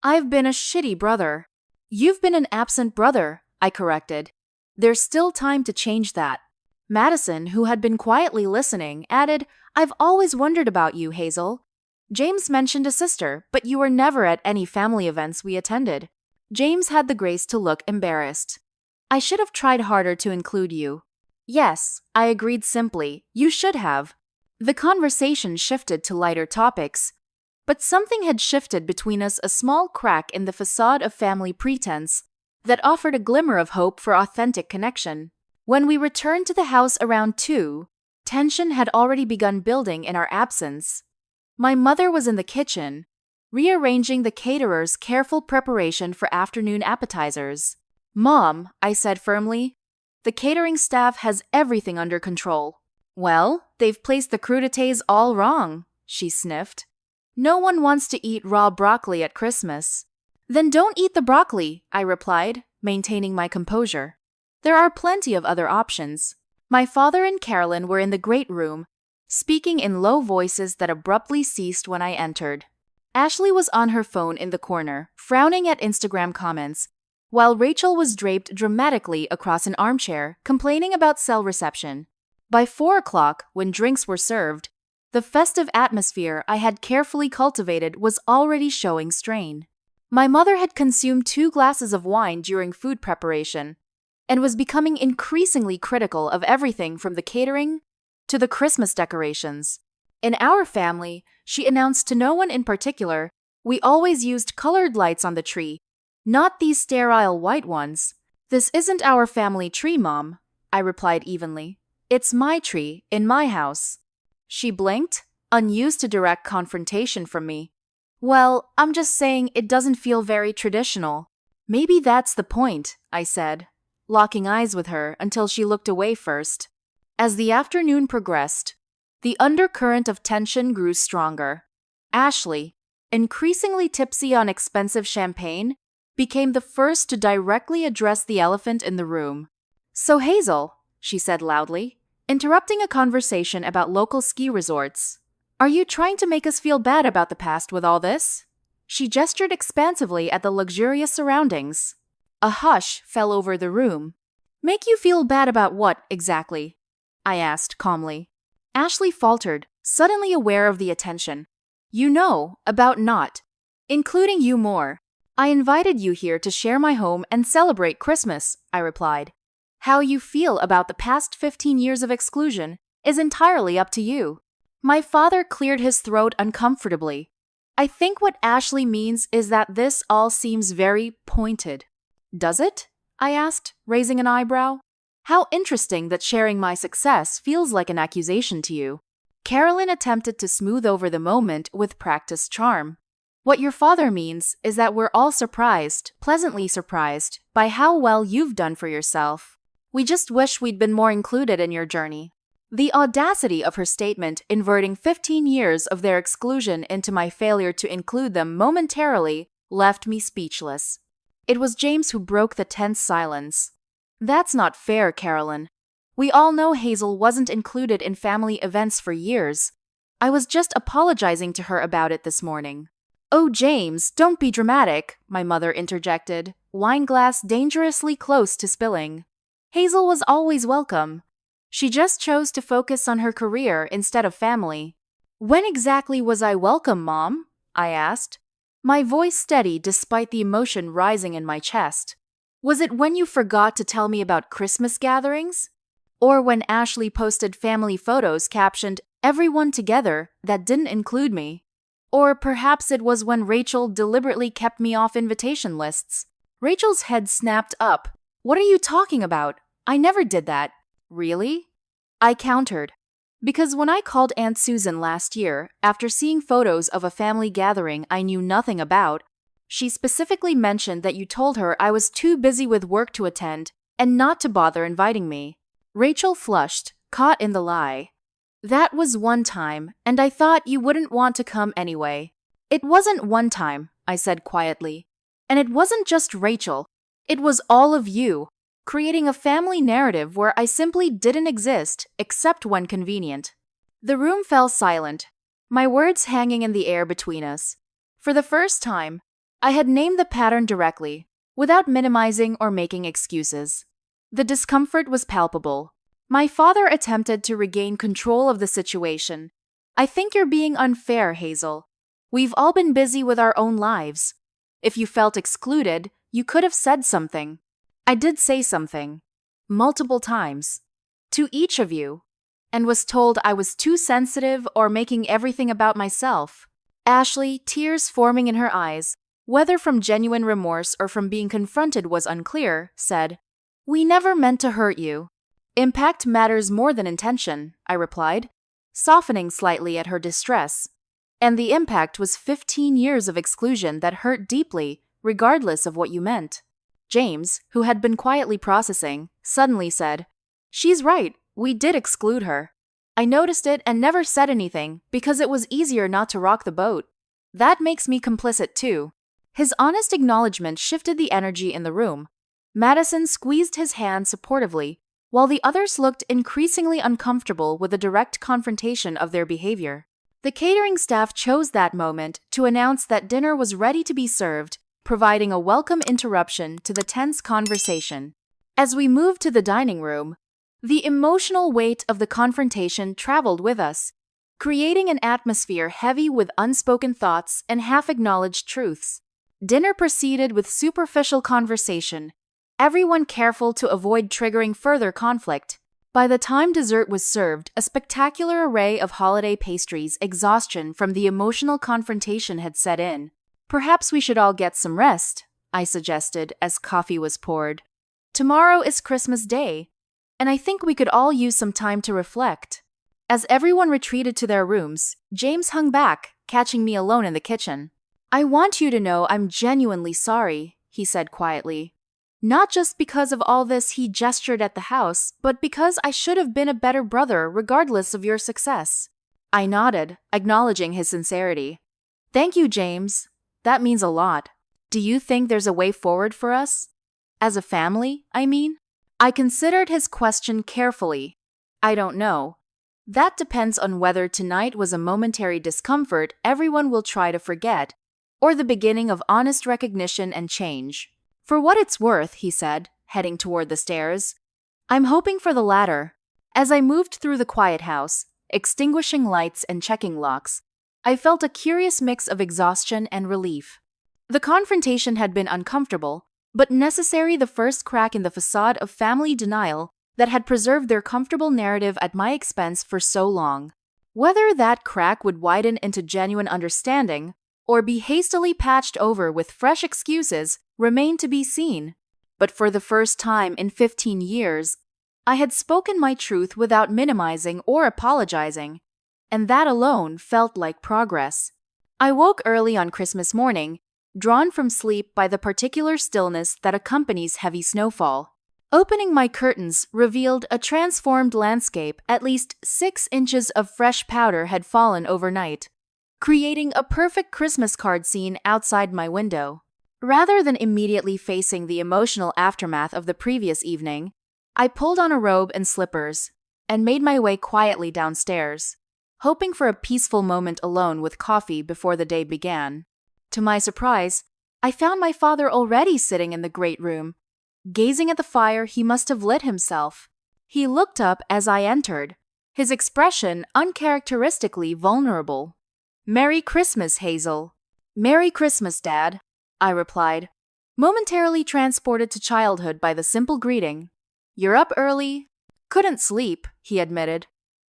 "I've been a shitty brother." "You've been an absent brother," I corrected. "There's still time to change that." Madison, who had been quietly listening, added, "I've always wondered about you, Hazel. James mentioned a sister, but you were never at any family events we attended." James had the grace to look embarrassed. "I should have tried harder to include you." "Yes," I agreed simply, "you should have." The conversation shifted to lighter topics, but something had shifted between us, a small crack in the facade of family pretense that offered a glimmer of hope for authentic connection. When we returned to the house around 2, tension had already begun building in our absence. My mother was in the kitchen, rearranging the caterer's careful preparation for afternoon appetizers. "Mom," I said firmly, "the catering staff has everything under control." "Well, they've placed the crudités all wrong," she sniffed. "No one wants to eat raw broccoli at Christmas." "Then don't eat the broccoli," I replied. maintaining my composure. There are plenty of other options. My father and Carolyn were in the great room, speaking in low voices that abruptly ceased when I entered. Ashley was on her phone in the corner, frowning at Instagram comments, while Rachel was draped dramatically across an armchair, complaining about cell reception. By 4 o'clock, when drinks were served, the festive atmosphere I had carefully cultivated was already showing strain. My mother had consumed 2 glasses of wine during food preparation and was becoming increasingly critical of everything from the catering to the Christmas decorations. In our family, she announced to no one in particular, we always used colored lights on the tree, not these sterile white ones. This isn't our family tree, Mom, I replied evenly. It's my tree, in my house. She blinked, unused to direct confrontation from me. Well, I'm just saying it doesn't feel very traditional. Maybe that's the point, I said, locking eyes with her until she looked away first. As the afternoon progressed, the undercurrent of tension grew stronger. Ashley, increasingly tipsy on expensive champagne, became the first to directly address the elephant in the room. So Hazel, she said loudly, interrupting a conversation about local ski resorts, are you trying to make us feel bad about the past with all this? She gestured expansively at the luxurious surroundings. A hush fell over the room. Make you feel bad about what, exactly? I asked calmly. Ashley faltered, suddenly aware of the attention. You know, about not including you more. I invited you here to share my home and celebrate Christmas, I replied. How you feel about the past 15 years of exclusion is entirely up to you. My father cleared his throat uncomfortably. I think what Ashley means is that this all seems very pointed. Does it? I asked, raising an eyebrow. How interesting that sharing my success feels like an accusation to you. Carolyn attempted to smooth over the moment with practiced charm. What your father means is that we're all surprised, pleasantly surprised, by how well you've done for yourself. We just wish we'd been more included in your journey. The audacity of her statement inverting 15 years of their exclusion into my failure to include them momentarily left me speechless. It was James who broke the tense silence. That's not fair, Carolyn. We all know Hazel wasn't included in family events for years. I was just apologizing to her about it this morning. Oh, James, don't be dramatic, my mother interjected, wine glass dangerously close to spilling. Hazel was always welcome. She just chose to focus on her career instead of family. When exactly was I welcome, Mom? I asked, my voice steady despite the emotion rising in my chest. Was it when you forgot to tell me about Christmas gatherings? Or when Ashley posted family photos captioned, everyone together, that didn't include me? Or perhaps it was when Rachel deliberately kept me off invitation lists. Rachel's head snapped up. What are you talking about? I never did that. Really? I countered. Because when I called Aunt Susan last year, after seeing photos of a family gathering I knew nothing about, she specifically mentioned that you told her I was too busy with work to attend and not to bother inviting me. Rachel flushed, caught in the lie. That was one time, and I thought you wouldn't want to come anyway. It wasn't one time, I said quietly. And it wasn't just Rachel. It was all of you, creating a family narrative where I simply didn't exist except when convenient. The room fell silent, my words hanging in the air between us. For the first time, I had named the pattern directly, without minimizing or making excuses. The discomfort was palpable. My father attempted to regain control of the situation. I think you're being unfair, Hazel. We've all been busy with our own lives. If you felt excluded, you could have said something. I did say something. Multiple times. To each of you. And was told I was too sensitive or making everything about myself. Ashley, tears forming in her eyes, whether from genuine remorse or from being confronted was unclear, said, We never meant to hurt you. Impact matters more than intention, I replied, softening slightly at her distress. And the impact was 15 years of exclusion that hurt deeply, regardless of what you meant. James, who had been quietly processing, suddenly said, She's right, we did exclude her. I noticed it and never said anything because it was easier not to rock the boat. That makes me complicit too. His honest acknowledgement shifted the energy in the room. Madison squeezed his hand supportively, while the others looked increasingly uncomfortable with the direct confrontation of their behavior. The catering staff chose that moment to announce that dinner was ready to be served, providing a welcome interruption to the tense conversation. As we moved to the dining room, the emotional weight of the confrontation traveled with us, creating an atmosphere heavy with unspoken thoughts and half-acknowledged truths. Dinner proceeded with superficial conversation, everyone careful to avoid triggering further conflict. By the time dessert was served, a spectacular array of holiday pastries, exhaustion from the emotional confrontation had set in. Perhaps we should all get some rest, I suggested as coffee was poured. Tomorrow is Christmas Day, and I think we could all use some time to reflect. As everyone retreated to their rooms, James hung back, catching me alone in the kitchen. I want you to know I'm genuinely sorry, he said quietly. Not just because of all this, he gestured at the house, but because I should have been a better brother regardless of your success. I nodded, acknowledging his sincerity. Thank you, James. That means a lot. Do you think there's a way forward for us? As a family, I mean? I considered his question carefully. I don't know. That depends on whether tonight was a momentary discomfort everyone will try to forget, or the beginning of honest recognition and change. For what it's worth, he said, heading toward the stairs. I'm hoping for the latter. As I moved through the quiet house, extinguishing lights and checking locks, I felt a curious mix of exhaustion and relief. The confrontation had been uncomfortable, but necessary, the first crack in the facade of family denial that had preserved their comfortable narrative at my expense for so long. Whether that crack would widen into genuine understanding or be hastily patched over with fresh excuses remained to be seen. But for the first time in 15 years, I had spoken my truth without minimizing or apologizing, and that alone felt like progress. I woke early on Christmas morning, drawn from sleep by the particular stillness that accompanies heavy snowfall. Opening my curtains revealed a transformed landscape. At least 6 inches of fresh powder had fallen overnight, creating a perfect Christmas card scene outside my window. Rather than immediately facing the emotional aftermath of the previous evening, I pulled on a robe and slippers and made my way quietly downstairs, hoping for a peaceful moment alone with coffee before the day began. To my surprise, I found my father already sitting in the great room, gazing at the fire he must have lit himself. He looked up as I entered, his expression uncharacteristically vulnerable. "Merry Christmas, Hazel." "Merry Christmas, Dad," I replied, momentarily transported to childhood by the simple greeting. "You're up early?" "Couldn't sleep," he admitted.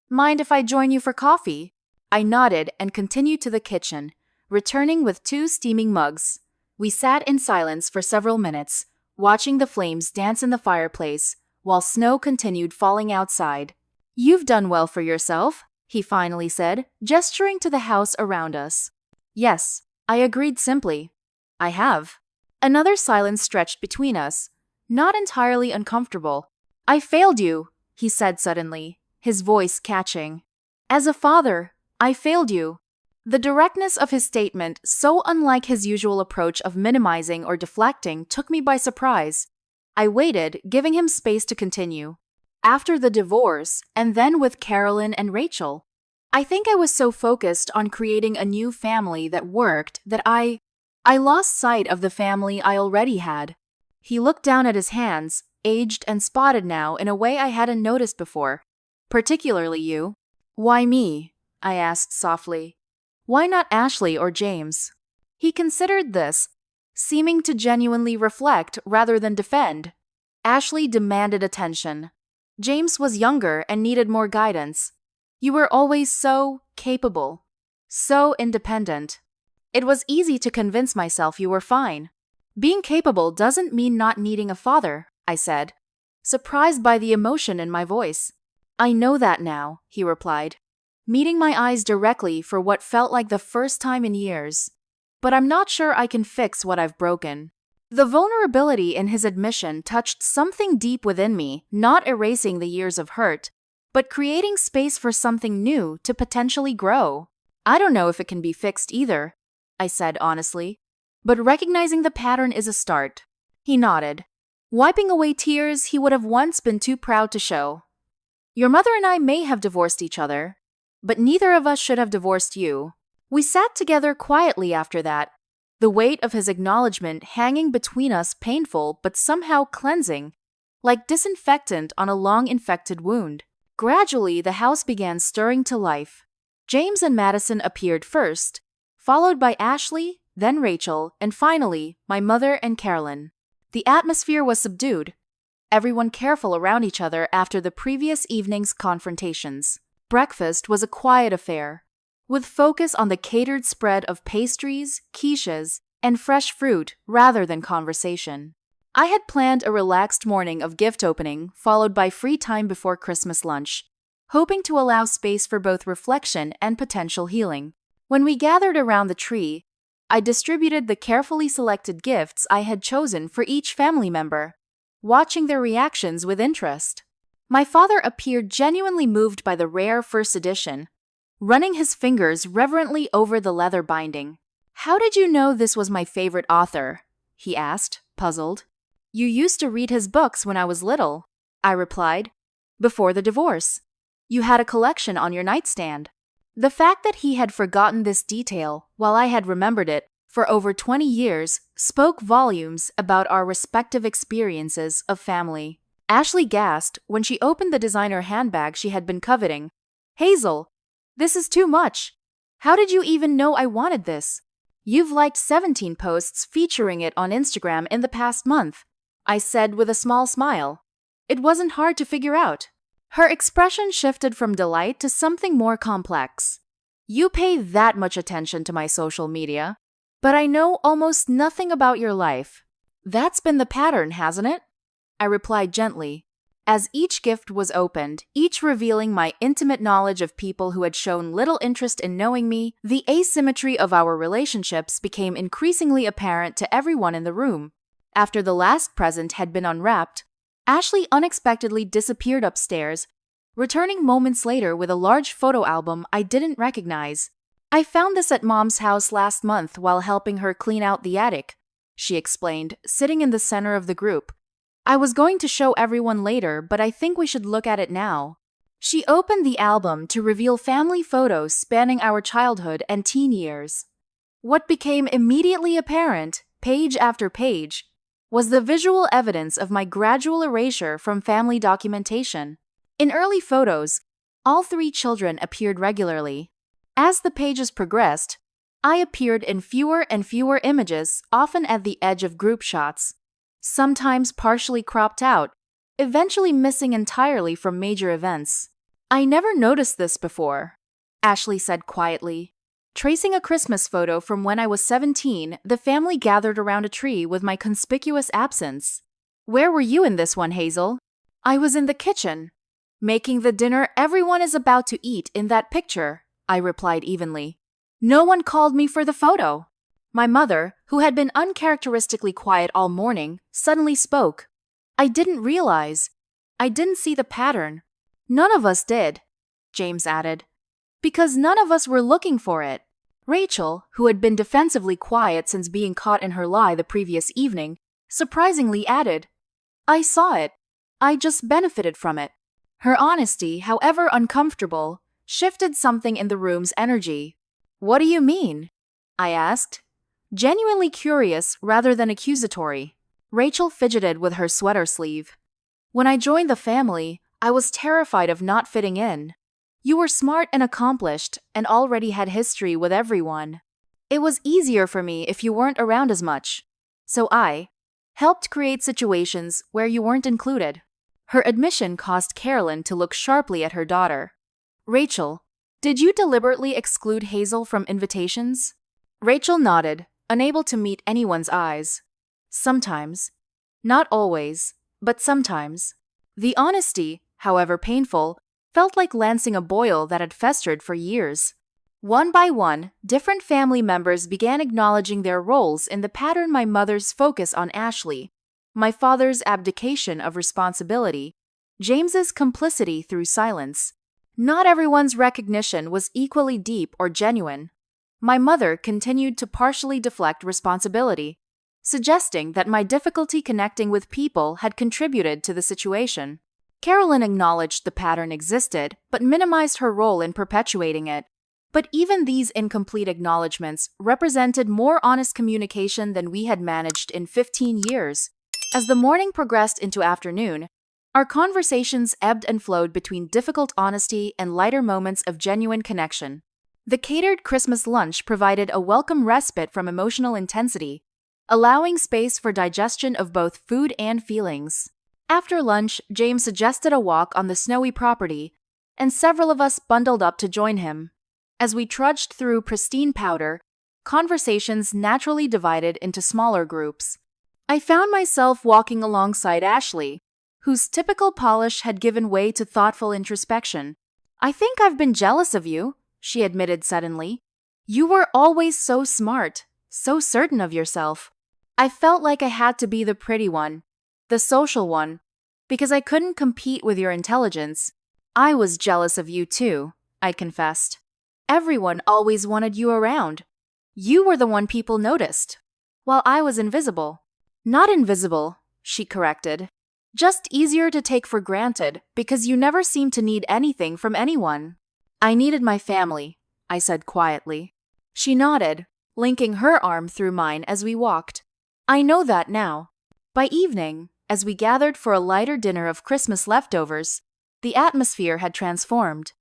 "Mind if I join you for coffee?" I nodded and continued to the kitchen, returning with 2 steaming mugs. We sat in silence for several minutes, watching the flames dance in the fireplace while snow continued falling outside. "You've done well for yourself," he finally said, gesturing to the house around us. "Yes," I agreed simply. "I have." Another silence stretched between us, not entirely uncomfortable. "I failed you," he said suddenly, his voice catching. "As a father, I failed you." The directness of his statement, so unlike his usual approach of minimizing or deflecting, took me by surprise. I waited, giving him space to continue. "After the divorce, and then with Carolyn and Rachel. I think I was so focused on creating a new family that worked that I lost sight of the family I already had." He looked down at his hands, aged and spotted now in a way I hadn't noticed before. "Particularly you." "Why me?" I asked softly. "Why not Ashley or James?" He considered this, seeming to genuinely reflect rather than defend. "Ashley demanded attention. James was younger and needed more guidance. You were always so capable, so independent. It was easy to convince myself you were fine." "Being capable doesn't mean not needing a father," I said, surprised by the emotion in my voice. "I know that now," he replied, meeting my eyes directly for what felt like the first time in years. "But I'm not sure I can fix what I've broken." The vulnerability in his admission touched something deep within me, not erasing the years of hurt, but creating space for something new to potentially grow. "I don't know if it can be fixed either," I said honestly, "but recognizing the pattern is a start." He nodded. wiping away tears he would have once been too proud to show. Your mother and I may have divorced each other, but neither of us should have divorced you. We sat together quietly after that, the weight of his acknowledgement hanging between us painful but somehow cleansing, like disinfectant on a long-infected wound. Gradually, the house began stirring to life. James and Madison appeared first, followed by Ashley, then Rachel, and finally, my mother and Carolyn. The atmosphere was subdued, everyone careful around each other after the previous evening's confrontations. Breakfast was a quiet affair, with focus on the catered spread of pastries, quiches, and fresh fruit rather than conversation. I had planned a relaxed morning of gift opening followed by free time before Christmas lunch, hoping to allow space for both reflection and potential healing. When we gathered around the tree, I distributed the carefully selected gifts I had chosen for each family member, watching their reactions with interest. My father appeared genuinely moved by the rare first edition, running his fingers reverently over the leather binding. "How did you know this was my favorite author?" he asked, puzzled. "You used to read his books when I was little," I replied. "Before the divorce. You had a collection on your nightstand." The fact that he had forgotten this detail while I had remembered it for over 20 years spoke volumes about our respective experiences of family. Ashley gasped when she opened the designer handbag she had been coveting. "Hazel, this is too much. How did you even know I wanted this? You've liked 17 posts featuring it on Instagram in the past month," I said with a small smile. It wasn't hard to figure out. Her expression shifted from delight to something more complex. "You pay that much attention to my social media, but I know almost nothing about your life. That's been the pattern, hasn't it?" I replied gently. As each gift was opened, each revealing my intimate knowledge of people who had shown little interest in knowing me, the asymmetry of our relationships became increasingly apparent to everyone in the room. After the last present had been unwrapped, Ashley unexpectedly disappeared upstairs, returning moments later with a large photo album I didn't recognize. "I found this at Mom's house last month while helping her clean out the attic," she explained, sitting in the center of the group. "I was going to show everyone later, but I think we should look at it now." She opened the album to reveal family photos spanning our childhood and teen years. What became immediately apparent, page after page, was the visual evidence of my gradual erasure from family documentation. In early photos, all 3 children appeared regularly. As the pages progressed, I appeared in fewer and fewer images, often at the edge of group shots, sometimes partially cropped out, eventually missing entirely from major events. "I never noticed this before," Ashley said quietly. Tracing a Christmas photo from when I was 17, the family gathered around a tree with my conspicuous absence. "Where were you in this one, Hazel?" "I was in the kitchen, making the dinner everyone is about to eat in that picture," I replied evenly. "No one called me for the photo." My mother, who had been uncharacteristically quiet all morning, suddenly spoke. "I didn't realize. I didn't see the pattern." "None of us did," James added, "because none of us were looking for it." Rachel, who had been defensively quiet since being caught in her lie the previous evening, surprisingly added, "I saw it. I just benefited from it." Her honesty, however uncomfortable, shifted something in the room's energy. "What do you mean?" I asked, genuinely curious rather than accusatory. Rachel fidgeted with her sweater sleeve. "When I joined the family, I was terrified of not fitting in. You were smart and accomplished and already had history with everyone. It was easier for me if you weren't around as much. So I helped create situations where you weren't included." Her admission caused Carolyn to look sharply at her daughter. "Rachel, did you deliberately exclude Hazel from invitations?" Rachel nodded, unable to meet anyone's eyes. "Sometimes. Not always, but sometimes." The honesty, however painful, felt like lancing a boil that had festered for years. One by one, different family members began acknowledging their roles in the pattern: my mother's focus on Ashley, my father's abdication of responsibility, James's complicity through silence. Not everyone's recognition was equally deep or genuine. My mother continued to partially deflect responsibility, suggesting that my difficulty connecting with people had contributed to the situation. Carolyn acknowledged the pattern existed, but minimized her role in perpetuating it. But even these incomplete acknowledgments represented more honest communication than we had managed in 15 years. As the morning progressed into afternoon, our conversations ebbed and flowed between difficult honesty and lighter moments of genuine connection. The catered Christmas lunch provided a welcome respite from emotional intensity, allowing space for digestion of both food and feelings. After lunch, James suggested a walk on the snowy property, and several of us bundled up to join him. As we trudged through pristine powder, conversations naturally divided into smaller groups. I found myself walking alongside Ashley, whose typical polish had given way to thoughtful introspection. "I think I've been jealous of you," she admitted suddenly. "You were always so smart, so certain of yourself. I felt like I had to be the pretty one, the social one, because I couldn't compete with your intelligence." "I was jealous of you too," I confessed. "Everyone always wanted you around. You were the one people noticed, while I was invisible." "Not invisible," she corrected. "Just easier to take for granted because you never seemed to need anything from anyone." "I needed my family," I said quietly. She nodded, linking her arm through mine as we walked. "I know that now." By evening, as we gathered for a lighter dinner of Christmas leftovers, the atmosphere had transformed.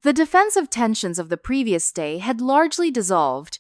The defensive tensions of the previous day had largely dissolved,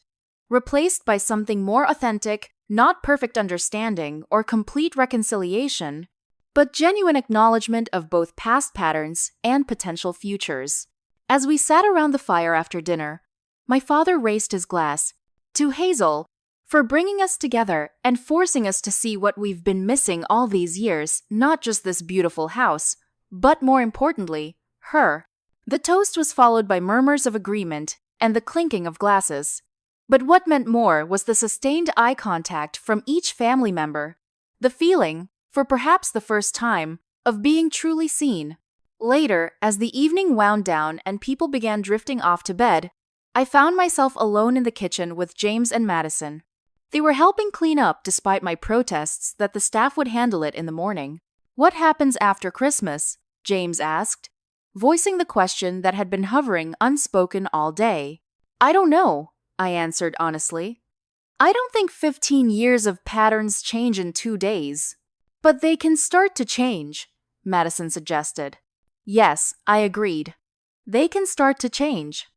replaced by something more authentic, not perfect understanding or complete reconciliation, but genuine acknowledgement of both past patterns and potential futures. As we sat around the fire after dinner, my father raised his glass to Hazel for bringing us together and forcing us to see what we've been missing all these years, not just this beautiful house, but more importantly, her. The toast was followed by murmurs of agreement and the clinking of glasses. But what meant more was the sustained eye contact from each family member, the feeling, for perhaps the first time, of being truly seen. Later, as the evening wound down and people began drifting off to bed, I found myself alone in the kitchen with James and Madison. They were helping clean up despite my protests that the staff would handle it in the morning. "What happens after Christmas?" James asked, voicing the question that had been hovering unspoken all day. "I don't know," I answered honestly. "I don't think 15 years of patterns change in 2 days." "But they can start to change," Madison suggested. Yes, I agreed. They can start to change.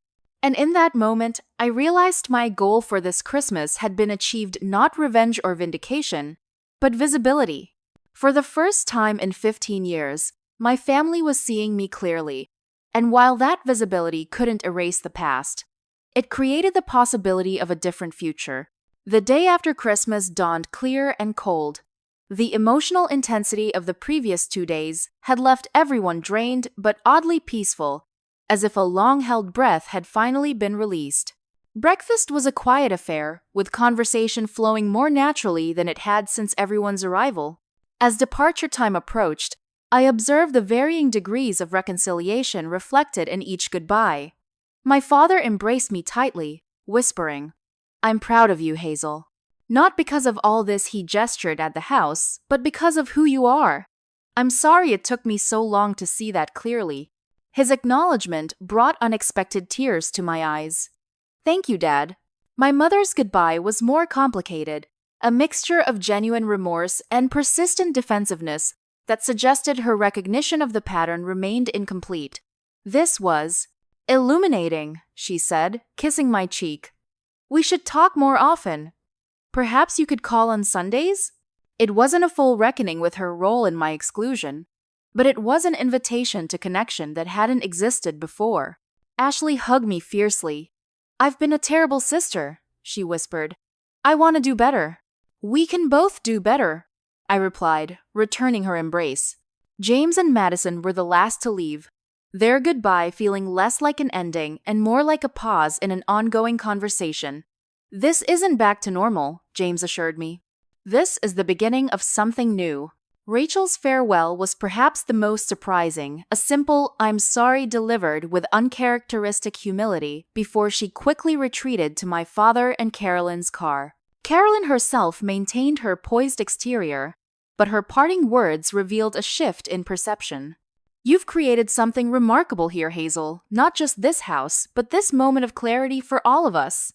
And in that moment, I realized my goal for this Christmas had been achieved, not revenge or vindication, but visibility. For the first time in 15 years, my family was seeing me clearly, and while that visibility couldn't erase the past, it created the possibility of a different future. The day after Christmas dawned clear and cold. The emotional intensity of the previous 2 days had left everyone drained but oddly peaceful, as if a long-held breath had finally been released. Breakfast was a quiet affair, with conversation flowing more naturally than it had since everyone's arrival. As departure time approached, I observed the varying degrees of reconciliation reflected in each goodbye. My father embraced me tightly, whispering, "I'm proud of you, Hazel." Not because of all this he gestured at the house, but because of who you are. "I'm sorry it took me so long to see that clearly." His acknowledgement brought unexpected tears to my eyes. "Thank you, Dad." My mother's goodbye was more complicated, a mixture of genuine remorse and persistent defensiveness that suggested her recognition of the pattern remained incomplete. "This was illuminating," she said, kissing my cheek. "We should talk more often. Perhaps you could call on Sundays?" It wasn't a full reckoning with her role in my exclusion, but it was an invitation to connection that hadn't existed before. Ashley hugged me fiercely. "I've been a terrible sister," she whispered. "I want to do better." "We can both do better," I replied, returning her embrace. James and Madison were the last to leave, their goodbye feeling less like an ending and more like a pause in an ongoing conversation. "This isn't back to normal," James assured me. "This is the beginning of something new." Rachel's farewell was perhaps the most surprising, a simple "I'm sorry" delivered with uncharacteristic humility before she quickly retreated to my father and Carolyn's car. Carolyn herself maintained her poised exterior, but her parting words revealed a shift in perception. You've created something remarkable here, Hazel. Not just this house, but this moment of clarity for all of us.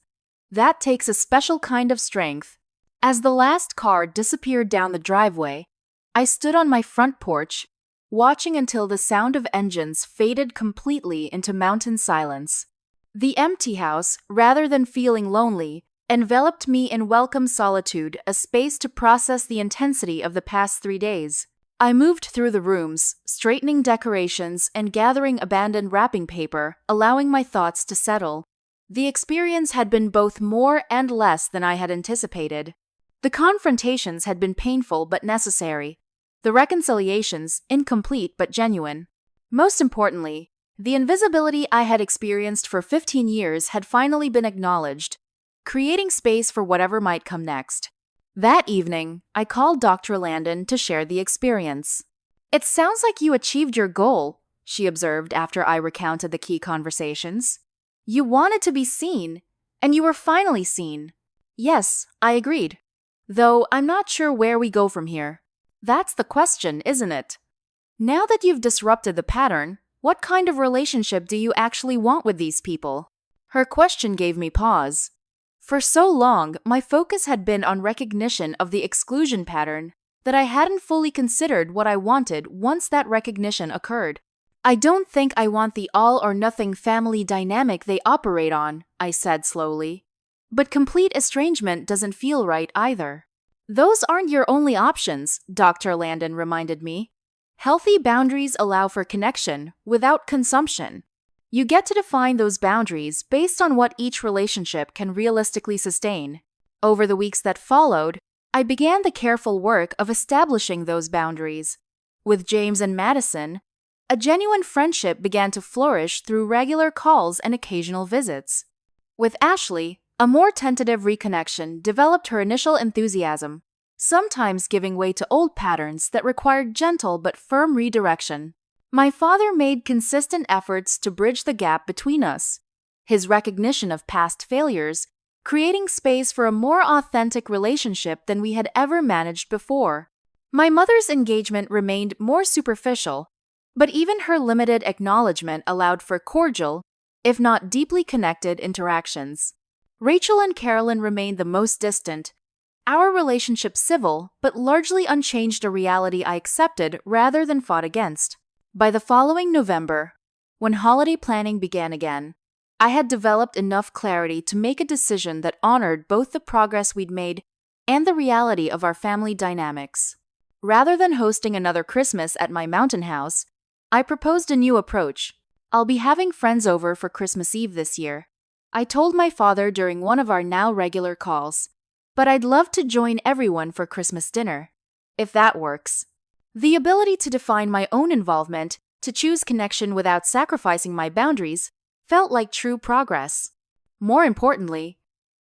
That takes a special kind of strength. As the last car disappeared down the driveway, I stood on my front porch, watching until the sound of engines faded completely into mountain silence. The empty house, rather than feeling lonely, enveloped me in welcome solitude, a space to process the intensity of the past 3 days. I moved through the rooms, straightening decorations and gathering abandoned wrapping paper, allowing my thoughts to settle. The experience had been both more and less than I had anticipated. The confrontations had been painful but necessary. The reconciliations, incomplete but genuine. Most importantly, the invisibility I had experienced for 15 years had finally been acknowledged, creating space for whatever might come next. That evening, I called Dr. Landon to share the experience. "It sounds like you achieved your goal," she observed after I recounted the key conversations. "You wanted to be seen, and you were finally seen." "Yes," I agreed. "Though I'm not sure where we go from here." "That's the question, isn't it? Now that you've disrupted the pattern, what kind of relationship do you actually want with these people?" Her question gave me pause. For so long, my focus had been on recognition of the exclusion pattern that I hadn't fully considered what I wanted once that recognition occurred. "I don't think I want the all-or-nothing family dynamic they operate on," I said slowly. "But complete estrangement doesn't feel right either." "Those aren't your only options," Dr. Landon reminded me. "Healthy boundaries allow for connection without consumption. You get to define those boundaries based on what each relationship can realistically sustain." Over the weeks that followed, I began the careful work of establishing those boundaries. With James and Madison, a genuine friendship began to flourish through regular calls and occasional visits. With Ashley, a more tentative reconnection developed her initial enthusiasm, sometimes giving way to old patterns that required gentle but firm redirection. My father made consistent efforts to bridge the gap between us, his recognition of past failures, creating space for a more authentic relationship than we had ever managed before. My mother's engagement remained more superficial, but even her limited acknowledgement allowed for cordial, if not deeply connected, interactions. Rachel and Carolyn remained the most distant, our relationship civil but largely unchanged, a reality I accepted rather than fought against. By the following November, when holiday planning began again, I had developed enough clarity to make a decision that honored both the progress we'd made and the reality of our family dynamics. Rather than hosting another Christmas at my mountain house, I proposed a new approach. "I'll be having friends over for Christmas Eve this year," I told my father during one of our now regular calls. "But I'd love to join everyone for Christmas dinner, if that works." The ability to define my own involvement, to choose connection without sacrificing my boundaries, felt like true progress. More importantly,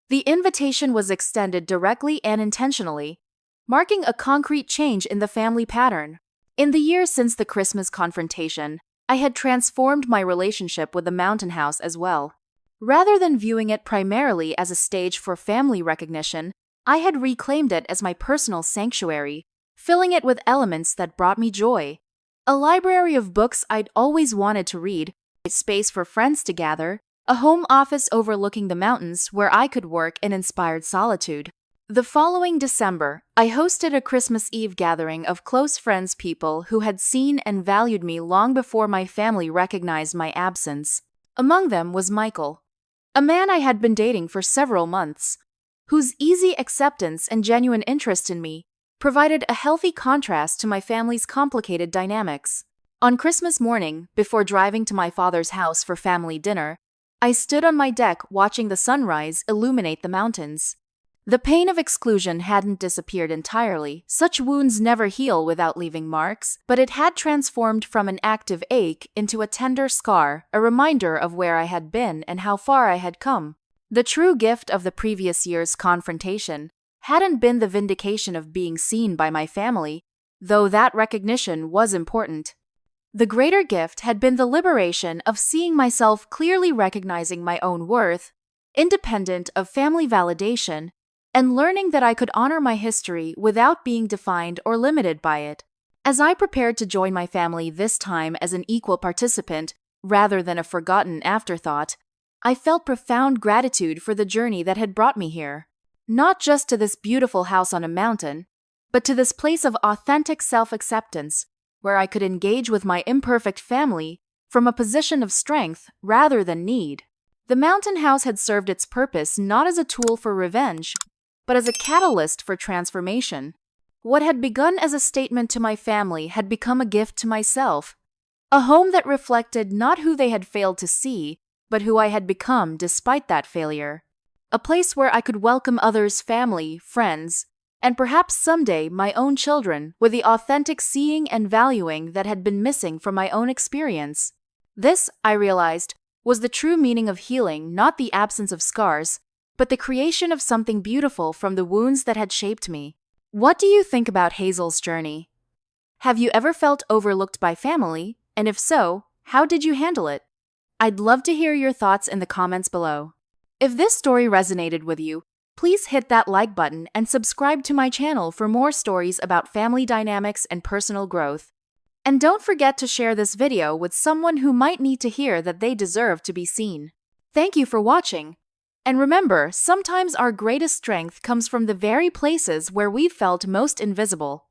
the invitation was extended directly and intentionally, marking a concrete change in the family pattern. In the years since the Christmas confrontation, I had transformed my relationship with the mountain house as well. Rather than viewing it primarily as a stage for family recognition, I had reclaimed it as my personal sanctuary, filling it with elements that brought me joy. A library of books I'd always wanted to read, a space for friends to gather, a home office overlooking the mountains where I could work in inspired solitude. The following December, I hosted a Christmas Eve gathering of close friends, people who had seen and valued me long before my family recognized my absence. Among them was Michael, a man I had been dating for several months, whose easy acceptance and genuine interest in me provided a healthy contrast to my family's complicated dynamics. On Christmas morning, before driving to my father's house for family dinner, I stood on my deck watching the sunrise illuminate the mountains. The pain of exclusion hadn't disappeared entirely. Such wounds never heal without leaving marks, but it had transformed from an active ache into a tender scar, a reminder of where I had been and how far I had come. The true gift of the previous year's confrontation hadn't been the vindication of being seen by my family, though that recognition was important. The greater gift had been the liberation of seeing myself clearly, recognizing my own worth, independent of family validation, and learning that I could honor my history without being defined or limited by it. As I prepared to join my family this time as an equal participant rather than a forgotten afterthought, I felt profound gratitude for the journey that had brought me here. Not just to this beautiful house on a mountain, but to this place of authentic self-acceptance, where I could engage with my imperfect family from a position of strength rather than need. The mountain house had served its purpose not as a tool for revenge, but as a catalyst for transformation. What had begun as a statement to my family had become a gift to myself, a home that reflected not who they had failed to see, but who I had become despite that failure. A place where I could welcome others' family, friends, and perhaps someday my own children with the authentic seeing and valuing that had been missing from my own experience. This, I realized, was the true meaning of healing, not the absence of scars, but the creation of something beautiful from the wounds that had shaped me. What do you think about Hazel's journey? Have you ever felt overlooked by family? And if so, how did you handle it? I'd love to hear your thoughts in the comments below. If this story resonated with you, please hit that like button and subscribe to my channel for more stories about family dynamics and personal growth. And don't forget to share this video with someone who might need to hear that they deserve to be seen. Thank you for watching. And remember, sometimes our greatest strength comes from the very places where we've felt most invisible.